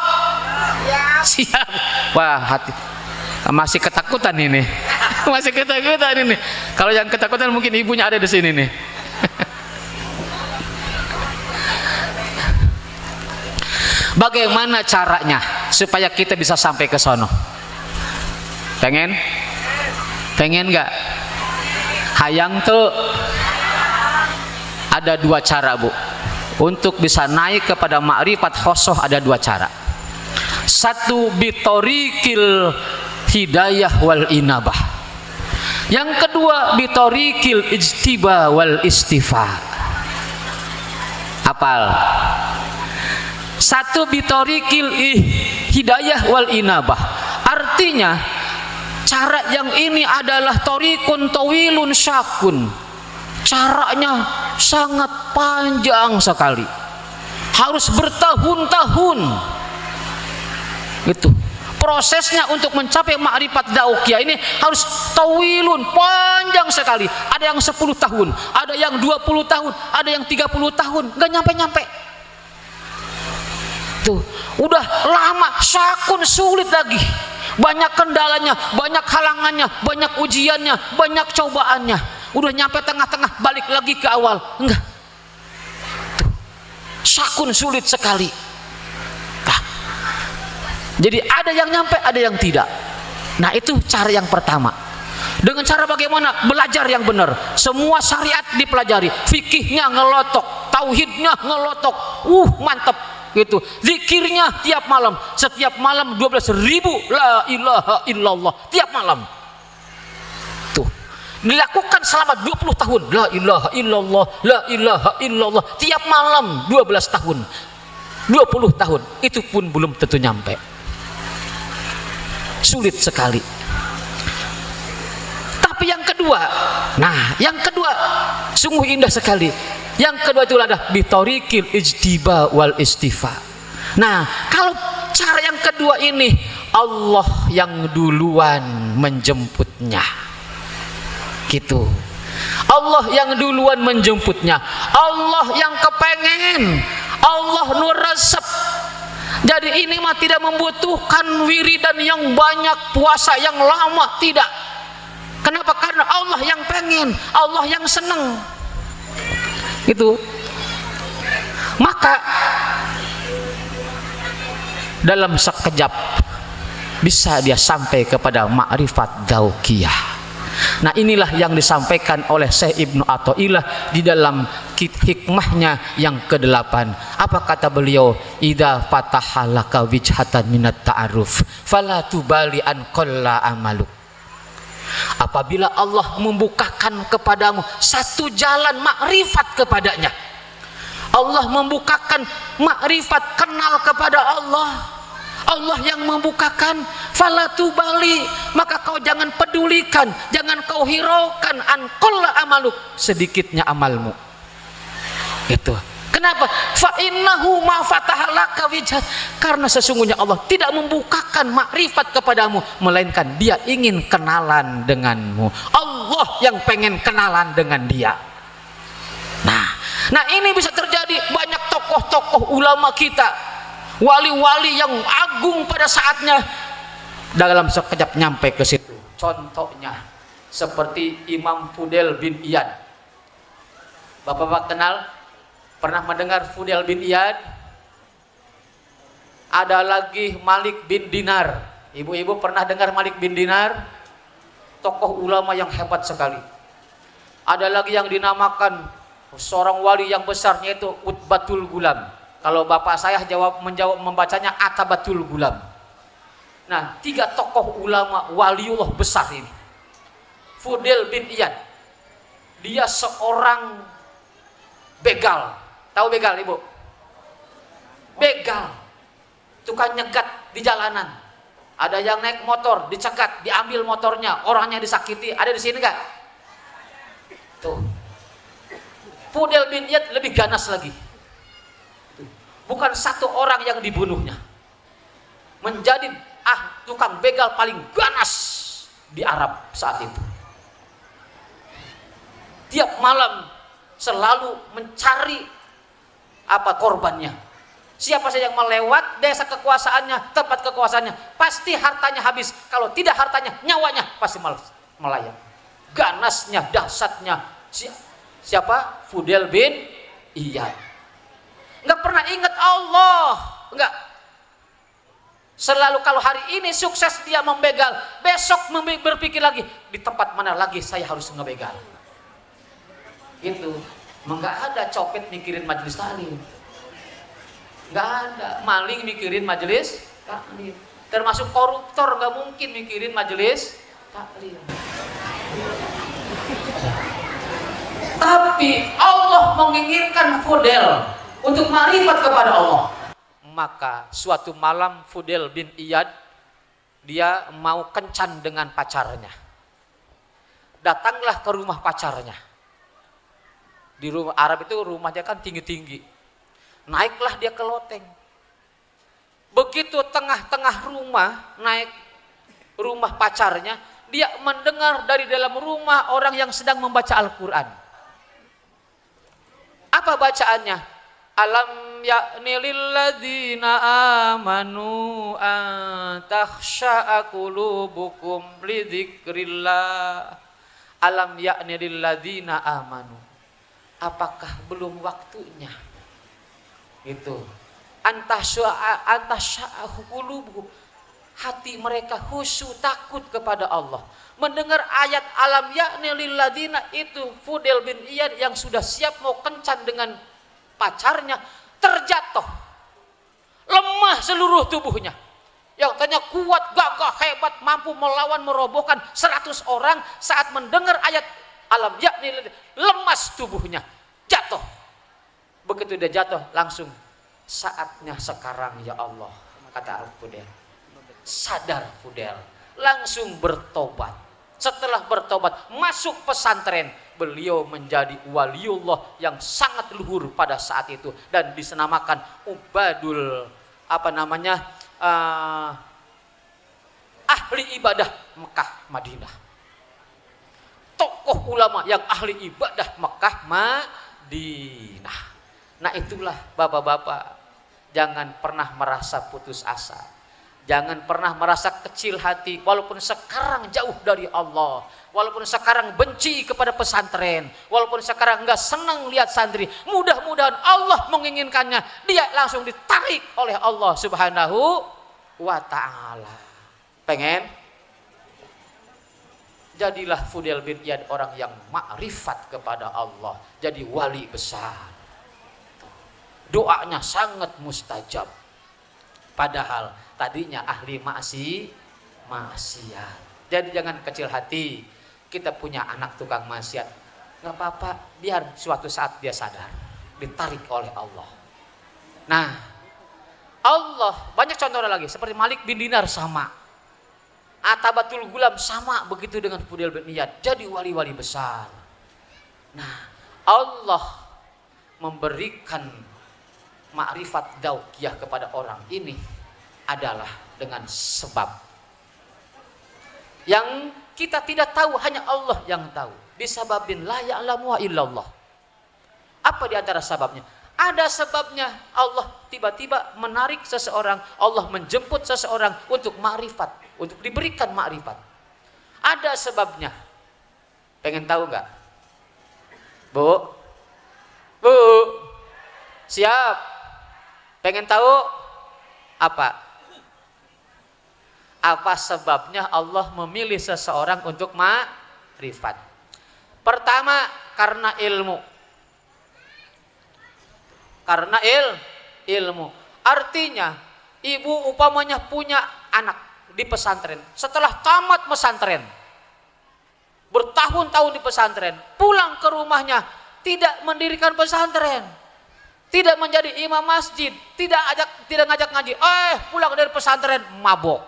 Siap. Wah, hati masih ketakutan ini. Masih ketakutan ini. Kalau yang ketakutan mungkin ibunya ada di sini nih. Bagaimana caranya supaya kita bisa sampai ke sono? Pengen? Pengen nggak? Hayang tuh. Ada 2 cara Bu. Untuk bisa naik kepada ma'rifat khosoh ada 2 cara. Satu, bitorikil hidayah wal inabah. Yang kedua, bitorikil ijtiba wal istifa. Apal? Satu, bitorikil hidayah wal inabah. Artinya cara yang ini adalah torikun tawilun syakun. Caranya sangat panjang sekali, harus bertahun-tahun. Gitu. Prosesnya untuk mencapai ma'rifat dzauqiyah ini harus tawilun, panjang sekali. Ada yang 10 tahun, ada yang 20 tahun, ada yang 30 tahun, nggak nyampe-nyampe. Tuh, udah lama, syakun, sulit lagi. Banyak kendalanya, banyak halangannya, banyak ujiannya, banyak cobaannya. Udah nyampe tengah-tengah, balik lagi ke awal. Enggak. Tuh. Sakun sulit sekali. Nah, jadi ada yang nyampe, ada yang tidak. Nah, itu cara yang pertama. Dengan cara bagaimana? Belajar yang benar. Semua syariat dipelajari. Fikihnya ngelotok, tauhidnya ngelotok. Mantap gitu. Zikirnya tiap malam. Setiap malam 12.000 la ilaha illallah tiap malam. Tuh. Dilakukan selama 20 tahun. La ilaha illallah, la ilaha illallah tiap malam 12 tahun. 20 tahun. Itu pun belum tentu nyampe. Sulit sekali. Tapi yang kedua, yang kedua sungguh indah sekali. Yang kedua itu adalah bitorikil ijtiba wal istifa. Nah, kalau cara yang kedua ini Allah yang duluan menjemputnya. Gitu. Allah yang duluan menjemputnya. Allah yang kepengen. Allah nur resep. Jadi ini mah tidak membutuhkan wiridan yang banyak, puasa yang lama, tidak. Kenapa? Karena Allah yang pengen, Allah yang seneng. Gitu. Maka dalam sekejap bisa dia sampai kepada ma'rifat dzauqiyah. Nah, inilah yang disampaikan oleh Syekh Ibnu Athaillah di dalam hikmahnya yang ke-8. Apa kata beliau? Idza fataha laka wijhatan minat ta'aruf fala tubali an qalla amaluk. Apabila Allah membukakan kepadamu satu jalan makrifat kepadanya, Allah membukakan makrifat, kenal kepada Allah, Allah yang membukakan, falatu bali, maka kau jangan pedulikan, jangan kau hiraukan an qalla amaluk, sedikitnya amalmu. Itu. Kenapa? Fa innahu ma fataha laka wijhat, karena sesungguhnya Allah tidak membukakan makrifat kepadamu, melainkan Dia ingin kenalan denganmu. Allah yang pengen kenalan dengan Dia. Nah ini bisa terjadi. Banyak tokoh-tokoh ulama kita, wali-wali yang agung pada saatnya, dalam sekejap nyampe ke situ. Contohnya seperti Imam Fudail bin Iyad. Bapak-bapak kenal? Pernah mendengar Fudail bin Iyad? Ada lagi Malik bin Dinar. Ibu-ibu pernah dengar Malik bin Dinar? Tokoh ulama yang hebat sekali. Ada lagi yang dinamakan seorang wali yang besarnya itu Utbatul Gulam. Kalau bapak saya membacanya Atabatul Gulam. Nah, 3 tokoh ulama waliullah besar ini. Fudail bin Iyad, dia seorang begal. Tahu begal, ibu? Begal, tukang nyegat di jalanan. Ada yang naik motor, dicegat, diambil motornya, orangnya disakiti. Ada di sini nggak? Tuh. Fudail bin Iyad lebih ganas lagi. Bukan satu orang yang dibunuhnya, menjadi tukang begal paling ganas di Arab saat itu. Tiap malam selalu mencari korbannya. Siapa saja yang melewat desa kekuasaannya, tempat kekuasaannya, pasti hartanya habis. Kalau tidak hartanya, nyawanya pasti melayang. Ganasnya, dahsyatnya siapa? Fudail bin Iyad. Enggak pernah ingat Allah, enggak. Selalu kalau hari ini sukses dia membegal, besok berpikir lagi, di tempat mana lagi saya harus ngebegal. Gitu. Enggak ada copet mikirin majelis taklim. Enggak ada. Maling mikirin majelis taklim. Termasuk koruptor enggak mungkin mikirin majelis taklim. Tapi Allah menginginkan Fudail untuk ma'rifat kepada Allah. Maka suatu malam Fudail bin Iyad dia mau kencan dengan pacarnya. Datanglah ke rumah pacarnya. Di rumah Arab itu rumahnya kan tinggi-tinggi. Naiklah dia ke loteng. Begitu tengah-tengah rumah, naik rumah pacarnya, dia mendengar dari dalam rumah orang yang sedang membaca Al-Quran. Apa bacaannya? Alam ya'ni lilladzina amanu an takhsha'a qulubukum lidzikrillah. Alam ya'ni lilladzina amanu. Apakah belum waktunya Itu antasya'ahu qulubuhum, hati mereka khusyuk takut kepada Allah. Mendengar ayat alam ya'ni lilladina, itu Fudail bin Iyad yang sudah siap mau kencan dengan pacarnya terjatuh, lemah seluruh tubuhnya. Yang tanya kuat, gagah, hebat, mampu melawan, merobohkan 100 orang, saat mendengar ayat alam ya'ni lemas tubuhnya, jatuh. Begitu dia jatuh, langsung saatnya sekarang ya Allah, kata Fudail. Sadar Fudail, langsung bertobat. Setelah bertobat masuk pesantren, beliau menjadi waliullah yang sangat luhur pada saat itu dan disenamakan Ubadul ahli ibadah Mekah Madinah. Tokoh ulama yang ahli ibadah Mekah Madinah. Nah itulah bapak-bapak, jangan pernah merasa putus asa, jangan pernah merasa kecil hati, walaupun sekarang jauh dari Allah, walaupun sekarang benci kepada pesantren, walaupun sekarang enggak senang lihat santri, mudah-mudahan Allah menginginkannya, dia langsung ditarik oleh Allah Subhanahu wa ta'ala. Pengen? Jadilah Fudail bin Iyad orang yang makrifat kepada Allah, jadi wali besar. Doanya sangat mustajab. Padahal tadinya ahli maksiat. Jadi jangan kecil hati. Kita punya anak tukang maksiat, nggak apa-apa, biar suatu saat dia sadar, ditarik oleh Allah. Nah, Allah banyak contoh lagi, seperti Malik bin Dinar sama, Atabatul Gulam sama, begitu dengan Fudail bin Iyad, jadi wali-wali besar. Nah, Allah memberikan makrifat daukiyah kepada orang ini adalah dengan sebab yang kita tidak tahu, hanya Allah yang tahu. Bisababin la ya'lamu illallah. Apa di antara sebabnya? Ada sebabnya, Allah tiba-tiba menarik seseorang, Allah menjemput seseorang untuk makrifat, untuk diberikan makrifat. Ada sebabnya. Pengen tahu nggak? Bu? Bu? Siap? Pengen tahu apa? Apa sebabnya Allah memilih seseorang untuk makrifat? Pertama, karena ilmu. Karena ilmu. Artinya, ibu upamanya punya anak di pesantren. Setelah tamat pesantren, bertahun-tahun di pesantren, pulang ke rumahnya tidak mendirikan pesantren, tidak menjadi imam masjid, tidak ngajak ngaji, pulang dari pesantren mabok.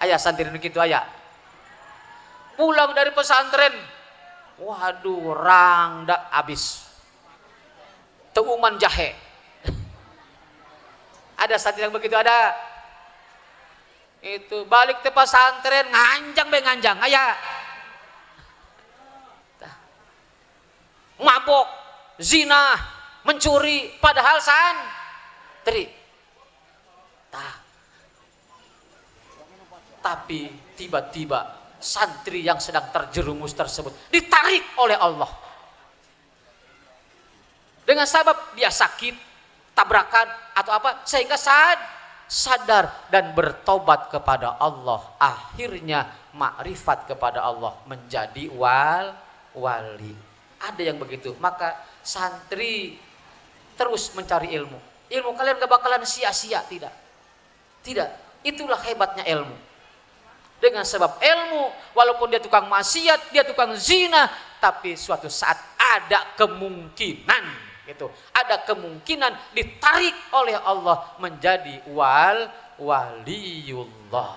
Ayah santri begitu ayah. Pulang dari pesantren, waduh, rangda habis. Teuman jahe. Ada santri yang begitu, ada. Itu balik ke pesantren nganjang ayah. Mabok, zina, mencuri, padahal santri. Tapi tiba-tiba santri yang sedang terjerumus tersebut ditarik oleh Allah. Dengan sebab dia sakit, tabrakan atau apa, sehingga sadar dan bertobat kepada Allah. Akhirnya makrifat kepada Allah, menjadi wali. Ada yang begitu. Maka santri terus mencari ilmu. Ilmu kalian gak bakalan sia-sia, tidak. Itulah hebatnya ilmu. Dengan sebab ilmu, walaupun dia tukang maksiat, dia tukang zina, tapi suatu saat ada kemungkinan, gitu. Ada kemungkinan ditarik oleh Allah menjadi waliullah.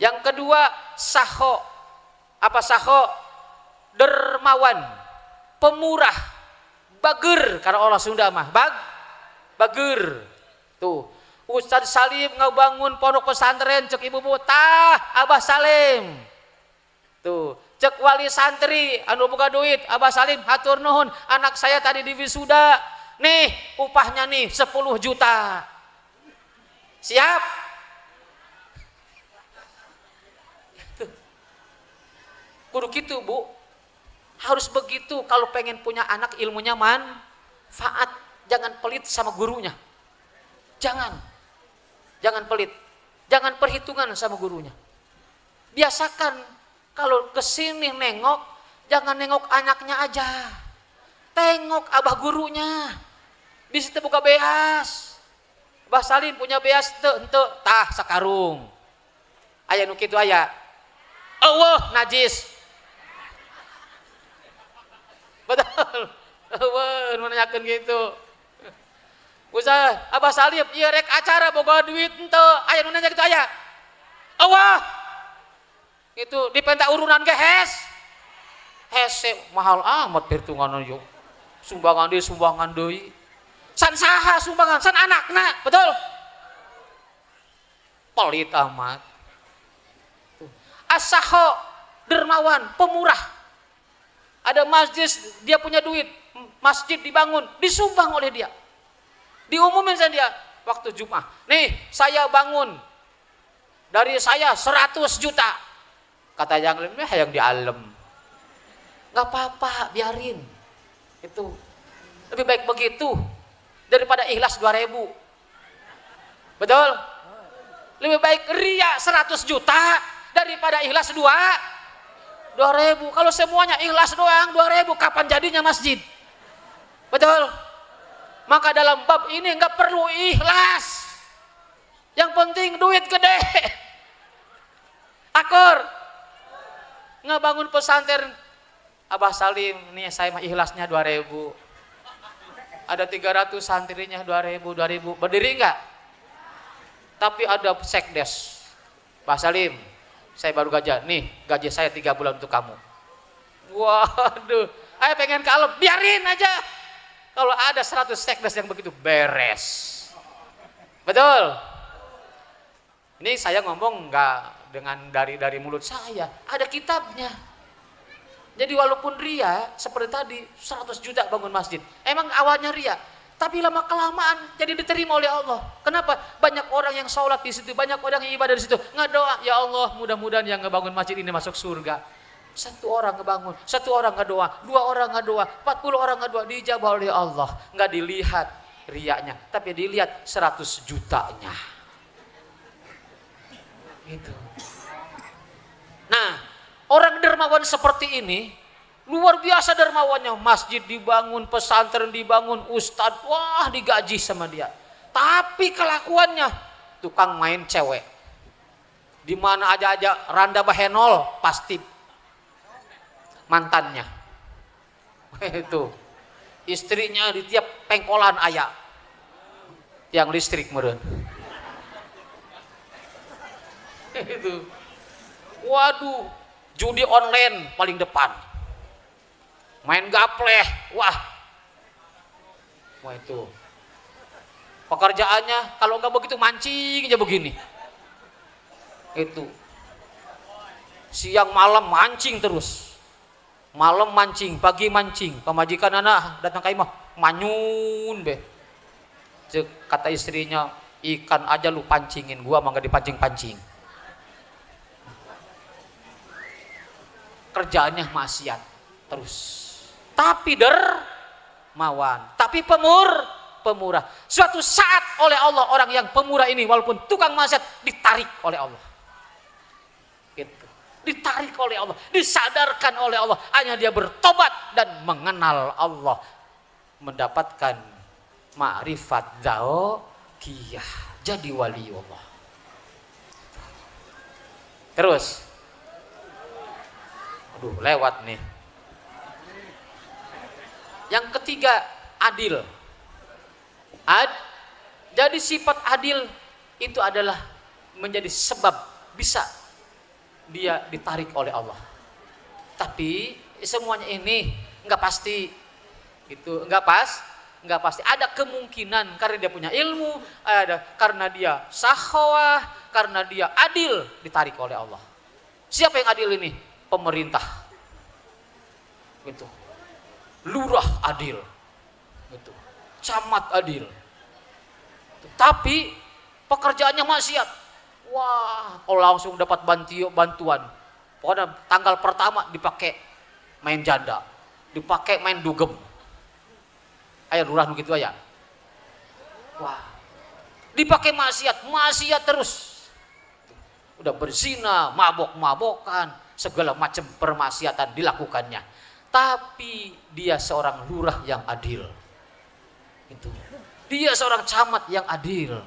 Yang kedua, saho. Apa saho? Dermawan, pemurah, bager, karena orang Sunda mah bager. Tuh, Ustadz Salim ngebangun pondok pesantren, cek ibu tah Abah Salim. Tuh, cek wali santri anu boga duit, Abah Salim hatur nuhun, anak saya tadi di wisuda. Nih, upahnya nih 10 juta. Siap? Kudu gitu, Bu. Harus begitu kalau pengen punya anak ilmunya Faat, jangan pelit sama gurunya. Jangan pelit, jangan perhitungan sama gurunya. Biasakan kalau kesini nengok, jangan nengok anaknya aja, tengok abah gurunya. Bisa buka beas, Abah Salim punya beas ente tah sakarung, aya nu kitu aya, eueuh najis, betul, eueuh nanyakeun gitu. Usah Abah Salim ieu rek acara boga duit henteu aya nu nanya kitu aya. Eueuh. Itu dipenta urunan ge hese mahal amat perhitungan yuk. Sumbangan deui. San saha sumbangan? San anakna, betul? Pelit amat. As-sakho, dermawan, pemurah. Ada masjid, dia punya duit, masjid dibangun, disumbang oleh dia. Diumumin sama dia waktu Jumat. Nih, saya bangun. Dari saya 100 juta. Kata yang lainnya yang dialem. Enggak apa-apa, biarin. Itu lebih baik begitu daripada ikhlas 2.000. Betul? Lebih baik ria 100 juta daripada ikhlas 2.000. Kalau semuanya ikhlas doang 2.000, kapan jadinya masjid? Betul? Maka dalam bab ini enggak perlu ikhlas. Yang penting duit gede. Akur. Ngebangun pesantren Abah Salim, nih saya mah ikhlasnya 2.000. Ada 300 santrinya 2.000. Berdiri enggak? Tapi ada sekdes. Abah Salim, saya baru gaji. Nih, gaji saya 3 bulan untuk kamu. Waduh, ayo pengen kalem, biarin aja. Kalau ada 100 sekdes yang begitu beres. Betul? Ini saya ngomong enggak dengan dari mulut saya, ada kitabnya. Jadi walaupun ria seperti tadi 100 juta bangun masjid, emang awalnya ria, tapi lama kelamaan jadi diterima oleh Allah. Kenapa? Banyak orang yang sholat di situ, banyak orang yang ibadah di situ, ngedoa, ya Allah mudah-mudahan yang ngebangun masjid ini masuk surga. 1 orang ngebangun, 1 orang ngedoa, 2 orang ngedoa, 40 orang ngedoa, dijabah oleh Allah. Nggak dilihat riaknya, tapi dilihat 100 jutanya. Gitu. Nah, orang dermawan seperti ini luar biasa dermawannya. Masjid dibangun, pesantren dibangun, ustadz wah digaji sama dia. Tapi kelakuannya tukang main cewek. Di mana aja randa bahenol pasti mantannya. Itu istrinya di tiap pengkolan aya tiang listrik meureun. Itu waduh, judi online paling depan, main gapleh, wah itu pekerjaannya. Kalau nggak begitu mancing aja begini, itu siang malam mancing terus, malam mancing, pagi mancing. Pemajikan anak datang ke imah manyun be, kata istrinya, ikan aja lu pancingin, gua mah nggak dipancing-pancing. Kerjaannya maksiat terus, tapi dermawan, tapi pemurah. Suatu saat oleh Allah orang yang pemurah ini walaupun tukang maksiat ditarik oleh Allah, gitu. Ditarik oleh Allah, disadarkan oleh Allah, hanya dia bertobat dan mengenal Allah, mendapatkan ma'rifat dzauqiyah, jadi wali Allah. Terus lewat nih. Yang ketiga, adil. Jadi sifat adil itu adalah menjadi sebab bisa dia ditarik oleh Allah. Tapi semuanya ini enggak pasti. Gitu, enggak pasti. Ada kemungkinan karena dia punya ilmu, ada karena dia sakhawah, karena dia adil ditarik oleh Allah. Siapa yang adil ini? Pemerintah, gitu. Lurah adil, gitu. Camat adil, gitu. Tapi pekerjaannya maksiat, wah, kalau langsung dapat bantuan. Pokoknya tanggal pertama dipakai main janda, dipakai main dugem, Aya lurah nu kitu aya. Wah. Dipakai maksiat terus. Udah berzina, mabok-mabokan, segala macam permaksiatan dilakukannya. Tapi dia seorang lurah yang adil. Itu. Dia seorang camat yang adil.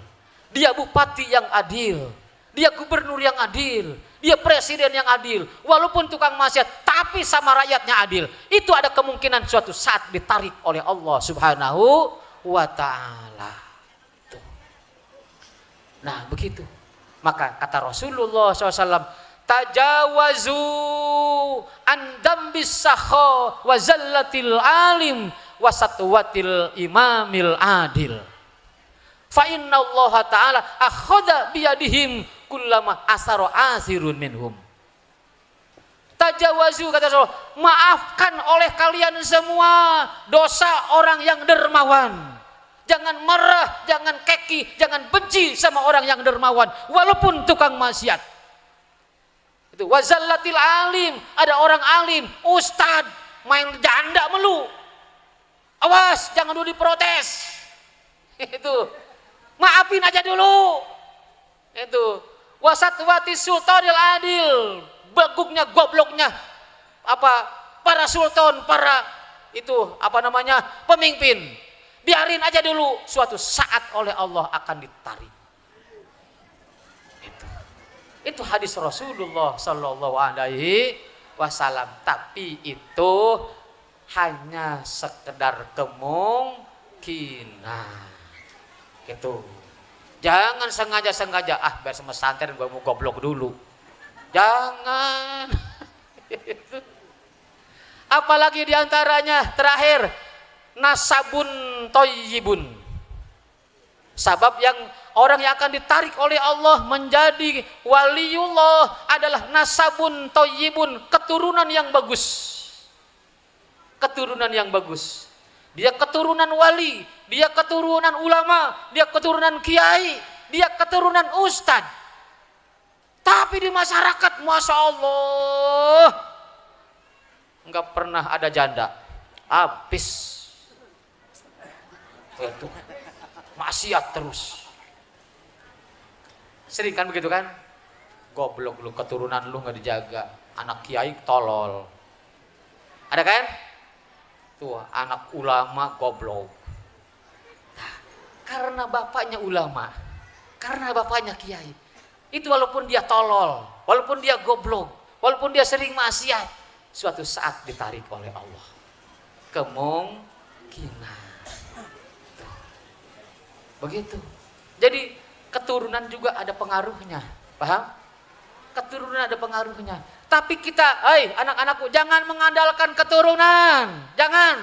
Dia bupati yang adil. Dia gubernur yang adil. Dia presiden yang adil. Walaupun tukang maksiat, tapi sama rakyatnya adil. Itu ada kemungkinan suatu saat ditarik oleh Allah Subhanahu wa ta'ala. Nah, begitu. Maka kata Rasulullah SAW, tajawazu an dambis sakha wa zallatil alim wa satwatil imamil adil. Fa inna Allah ta'ala akhadha biyadihim kullama asara asirun minhum. Tajawazu, kata Rasulullah, maafkan oleh kalian semua dosa orang yang dermawan. Jangan marah, jangan keki, jangan benci sama orang yang dermawan, walaupun tukang maksiat. Itu wazallatil alim, ada orang alim, ustad, main janda melu. Awas, jangan dulu diprotes. Itu, maafin aja dulu. Itu, wasatwati sultanil adil, beguknya, gobloknya, para sultan, para itu, pemimpin. Biarin aja dulu, suatu saat oleh Allah akan ditarik. Itu hadis Rasulullah Sallallahu Alaihi Wasallam. Tapi itu hanya sekedar kemungkinan. Gitu. Jangan sengaja-sengaja, biar sama santai gue mau goblok dulu. Jangan. Apalagi diantaranya terakhir, nasabun toyibun. Sabab yang orang yang akan ditarik oleh Allah menjadi waliullah adalah nasabun toyibun, keturunan yang bagus. Keturunan yang bagus. Dia keturunan wali, dia keturunan ulama, dia keturunan kiai, dia keturunan ustad. Tapi di masyarakat, masya Allah, nggak pernah ada janda. Habis. Itu maksiat terus. Sering kan begitu kan? Goblok lu, keturunan lu nggak dijaga, anak kiai tolol. Ada kan? Tuh anak ulama goblok. Nah, karena bapaknya ulama, karena bapaknya kiai, itu walaupun dia tolol, walaupun dia goblok, walaupun dia sering maksiat, suatu saat ditarik oleh Allah. Kemungkinan. Begitu. Jadi keturunan juga ada pengaruhnya, paham? Keturunan ada pengaruhnya. Tapi kita, anak-anakku, jangan mengandalkan keturunan. Jangan.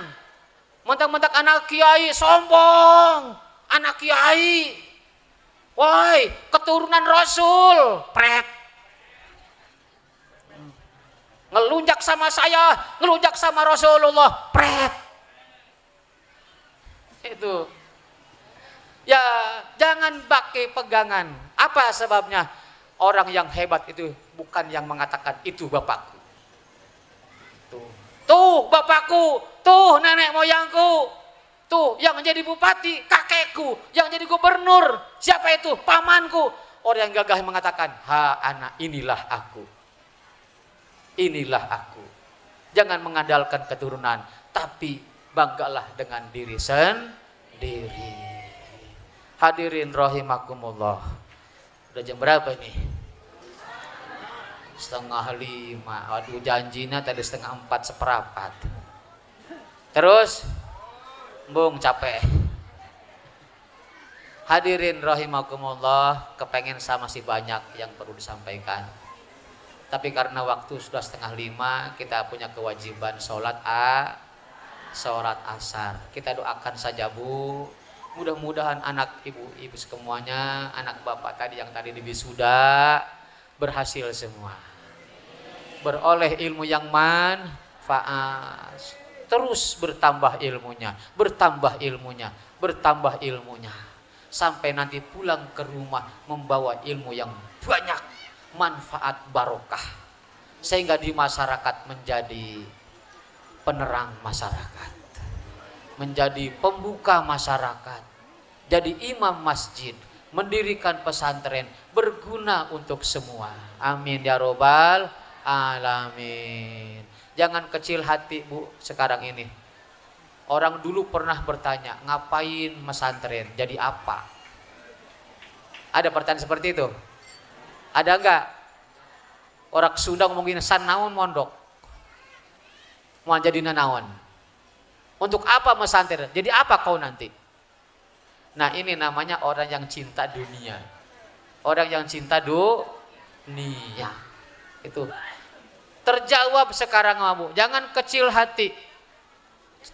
Mentang-mentang anak kiai sombong, anak kiai. Woi, keturunan Rasul, pret. Ngelunjak sama saya, ngelunjak sama Rasulullah, pret. Itu. Ya, jangan pakai pegangan. Apa sebabnya? Orang yang hebat itu bukan yang mengatakan itu bapakku. Tuh bapakku, tuh nenek moyangku, tuh yang menjadi bupati kakekku, yang jadi gubernur siapa itu? Pamanku. Orang yang gagah mengatakan, anak inilah aku. Inilah aku. Jangan mengandalkan keturunan, tapi banggalah dengan diri sendiri. Hadirin rahimakumullah. Udah jam berapa nih? 4:30. Aduh, janjinya tadi 3:45. Terus Bung capek. Hadirin rahimakumullah, kepengen sama si banyak yang perlu disampaikan. Tapi karena waktu sudah 4:30, kita punya kewajiban sholat asar. Kita doakan saja, Bu. Mudah-mudahan anak ibu-ibu semuanya, anak bapak tadi yang tadi diwisuda berhasil semua. Beroleh ilmu yang manfaat. Terus bertambah ilmunya, bertambah ilmunya, bertambah ilmunya. Sampai nanti pulang ke rumah membawa ilmu yang banyak, manfaat barokah. Sehingga di masyarakat menjadi penerang masyarakat. menjadi pembuka masyarakat, jadi imam masjid, mendirikan pesantren, berguna untuk semua. Amin ya robbal alamin. Jangan kecil hati Bu sekarang ini. Orang dulu pernah bertanya, ngapain pesantren, jadi apa? Ada pertanyaan seperti itu? Ada enggak? Orang Sunda ngomongin san naon mondok, mau jadi nanaon. Untuk apa pesantren? Jadi apa kau nanti? Nah ini namanya orang yang cinta dunia. Orang yang cinta dunia. Itu. Terjawab sekarang Bu. Jangan kecil hati.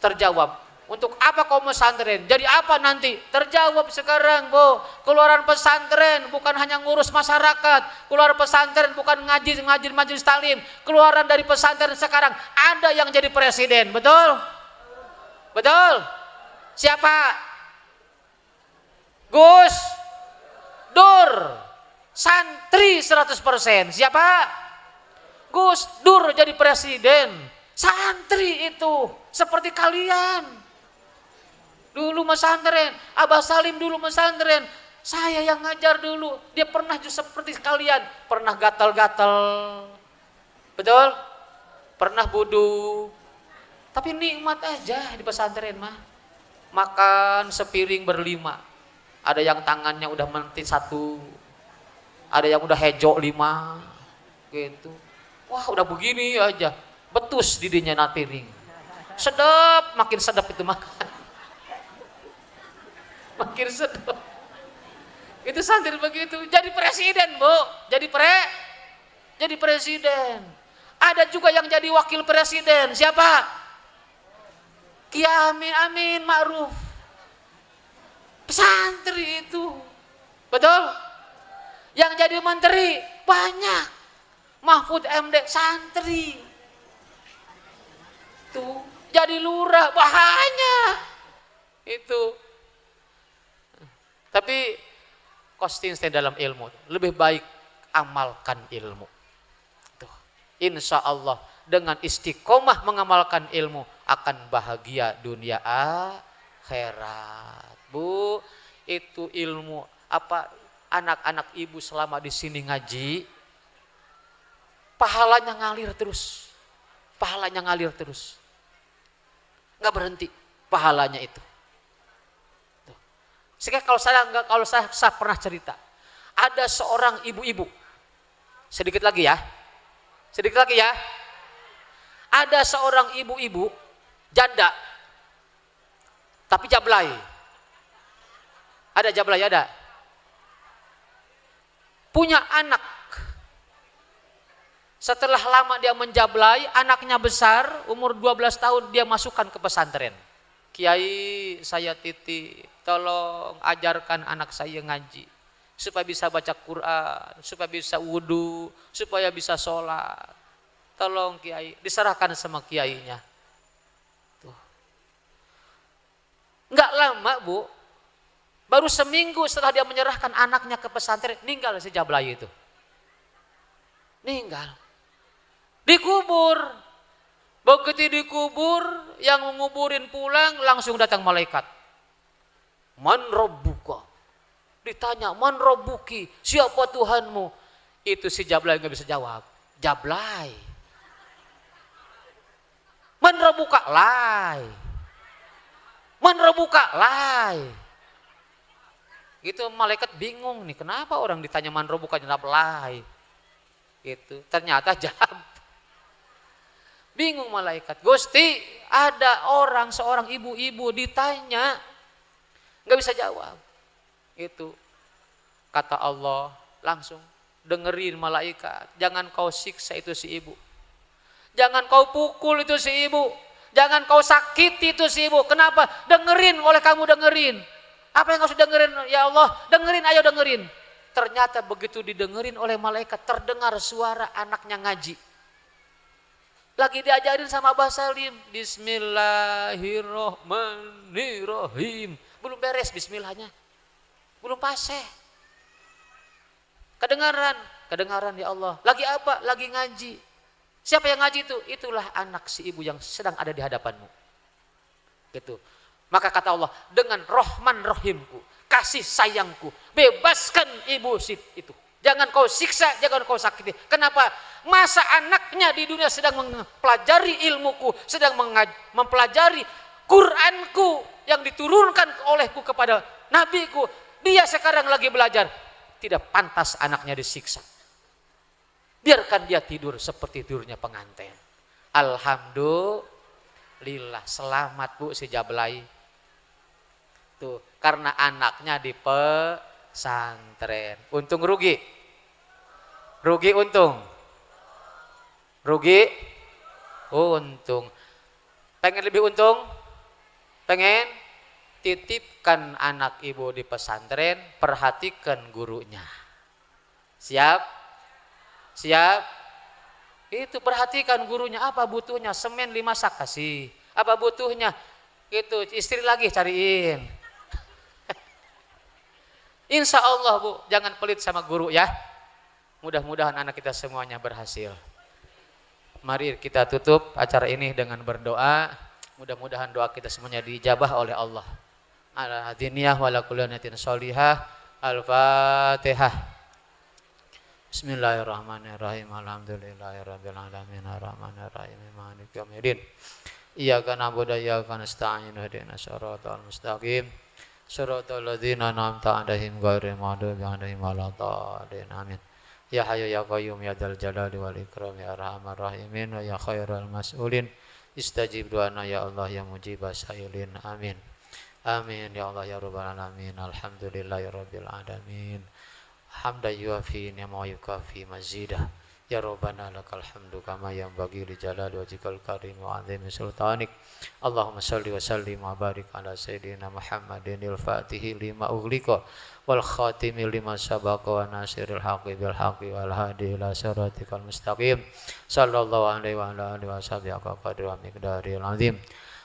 Terjawab. Untuk apa kau pesantren? Jadi apa nanti? Terjawab sekarang Bu. Keluaran pesantren bukan hanya ngurus masyarakat. Keluaran pesantren bukan ngaji majelis taklim. Keluaran dari pesantren sekarang ada yang jadi presiden. Betul? Betul? Siapa? Gus Dur. Santri 100%. Siapa? Gus Dur jadi presiden. Santri itu seperti kalian. Dulu pesantren, Abah Salim dulu pesantren. Saya yang ngajar dulu. Dia pernah juga seperti kalian, pernah gatal-gatal. Betul? Pernah bodoh. Tapi nikmat aja di pesantren mah. Makan sepiring berlima. Ada yang tangannya udah mentit 1. Ada yang udah hejo 5. Gitu. Wah, udah begini aja. Betus didinya na piring. Sedap, makin sedap itu makan. Makin sedap. Itu santri begitu. Jadi presiden, Bu. Jadi presiden. Ada juga yang jadi wakil presiden. Siapa? Kiai Amin Ma'ruf. Pesantri itu. Betul? Yang jadi menteri banyak. Mahfud MD santri. Tuh, jadi lurah banyak. Itu. Tapi konsisten dalam ilmu, lebih baik amalkan ilmu. Tuh. Insya Allah dengan istiqomah mengamalkan ilmu akan bahagia dunia akhirat. Bu, itu ilmu apa anak-anak ibu selama di sini ngaji, pahalanya ngalir terus. Pahalanya ngalir terus. Enggak berhenti pahalanya itu. Sehingga kalau saya pernah cerita, ada seorang ibu-ibu, sedikit lagi ya, ada seorang ibu-ibu janda, tapi jablay, ada, punya anak. Setelah lama dia menjablay, anaknya besar, umur 12 tahun dia masukkan ke pesantren. Kiai, saya titip, tolong ajarkan anak saya ngaji supaya bisa baca Quran, supaya bisa wudu, supaya bisa sholat. Tolong Kiai, diserahkan sama kiainya. Tuh. Nggak lama Bu, baru seminggu setelah dia menyerahkan anaknya ke pesantren, meninggal si jablay itu. Meninggal. Dikubur. Begitu dikubur, yang menguburin pulang langsung datang malaikat. Man rabbuka? Ditanya, man rabbuki? Siapa Tuhanmu? Itu si jablay nggak bisa jawab. Jablay. Man rabbuka? Lai. Man rabbuka? Lai. Itu malaikat bingung nih, kenapa orang ditanya man rabbuka jawab lai? Itu ternyata jawab. Bingung malaikat. Gusti, ada orang seorang ibu-ibu ditanya nggak bisa jawab. Itu kata Allah, langsung dengerin malaikat. Jangan kau siksa itu si ibu. Jangan kau pukul itu si ibu. Jangan kau sakiti itu si ibu. Kenapa? Dengerin, oleh kamu dengerin. Apa yang harus dengerin? Ya Allah, dengerin, ayo dengerin. Ternyata begitu didengerin oleh malaikat, terdengar suara anaknya ngaji. Lagi diajarin sama Abah Salim, Bismillahirrohmanirrohim. Belum beres bismillahnya, belum fasih. Kedengaran ya Allah. Lagi apa? Lagi ngaji. Siapa yang ngaji itu? Itulah anak si ibu yang sedang ada di hadapanmu. Gitu. Maka kata Allah, dengan Rahman Rahimku, kasih sayangku, bebaskan ibu itu. Jangan kau siksa, jangan kau sakiti. Kenapa? Masa anaknya di dunia sedang mempelajari ilmuku, sedang mempelajari Quranku yang diturunkan olehku kepada nabiku. Dia sekarang lagi belajar. Tidak pantas anaknya disiksa. Biarkan dia tidur seperti tidurnya pengantin. Alhamdulillah, selamat Bu si Jablay. Tuh, karena anaknya di pesantren. Untung rugi? Rugi untung? Rugi? Untung. Pengen lebih untung? Pengen? Titipkan anak ibu di pesantren, perhatikan gurunya. Siap? Siap? Itu perhatikan gurunya, apa butuhnya? Semen 5 sak kasih. Apa butuhnya? Itu istri lagi cariin. Insya Allah Bu, jangan pelit sama guru ya. Mudah-mudahan anak kita semuanya berhasil. Mari kita tutup acara ini dengan berdoa. Mudah-mudahan doa kita semuanya dijabah oleh Allah. Ala hadiniyah wa ala kulli niyatin sholihah. Al-Fatihah. Bismillahirrahmanirrahim. Alhamdulillahirabbil alamin arrahmanir rahim maliki yaumiddin. Iyyaka na'budu wa iyyaka nasta'in ihdinas siratal mustaqim. Siratal ladzina an'amta 'alaihim ghairil maghdubi 'alaihim waladdallin. Amin. Ya Hayyu ya Qayyum ya Dzal Jalali wal Ikram ya Arhamar Rahimin wa ya khairal mas'ulin. Istajib du'ana ya Allah ya mujibas sailin. Amin. Amin ya Allah ya Rabbal alamin. Alhamdulillahirabbil alamin. Hamdan yuafi ni'ma wa yukafi mazidah. Ya Rabbana lakal hamdu kama yanbaghi li jalali wajhikal karim wa 'azimi sultanik. Allahumma shalli wa sallim wa barik ala sayyidina Muhammadin al-Fatihi lima ughliqa wal khatimi lima sabaqa wa nasiril haqqi bil haqqi wal hadi ila siratikal mustaqim. Sallallahu alaihi wa ala alihi washabihi qadri wa miqdaril azim.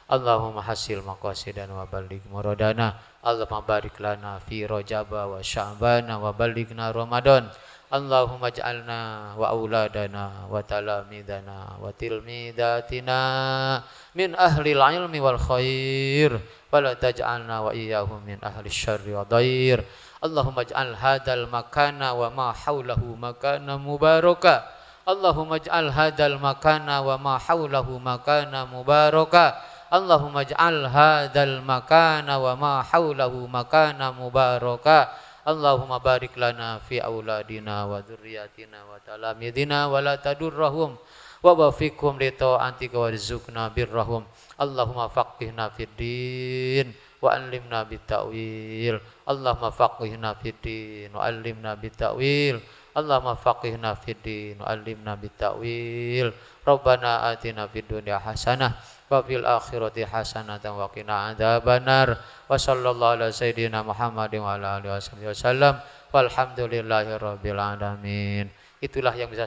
Allahumma hasil maqasidana wa balligh muradana. Allahumma barik lana fi Rajaba wa Sya'bana wa ballighna Ramadan. Allahumma ij'alna wa auladana wa talamidana wa tilmidatina min ahlil ilmi wal khair wa la taj'alna wa iyyahum min ahli syarri wa dhair. Allahumma ij'al hadzal makana wa ma haulahu makana mubaraka. Allahumma ij'al hadzal makana wa ma haulahu makana mubaraka. Allahumma ij'al hadzal makana wa ma haulahu makana mubaraka. Allahumma barik lana fi auladina wa dzurriyyatina wa talamidina wa la tadurrahum wa wafiqhum li ta'atika warzuqna birrahum. Allahumma faqihna fid din wa 'allimna bit ta'wil. Allahumma faqihna fid din wa 'allimna bit ta'wil. Allahumma faqihna fid din wa 'allimna bit ta'wil. Rabbana atina fid dunya hasanah wa fil akhirati hasanatan wa qina adzabannar. Wa sallallahu ala sayyidina Muhammadin wa ala alihi wasallam. Walhamdulillahirabbil alamin. Itulah yang bisa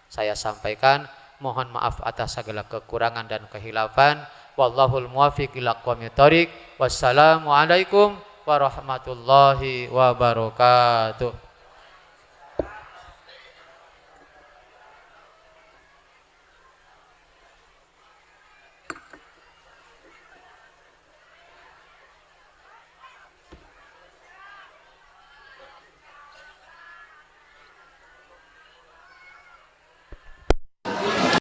saya sampaikan. Mohon maaf atas segala kekurangan dan kehilafan. Wallahul muwaffiq ila aqwamit thoriq. Wassalamualaikum warahmatullahi wabarakatuh.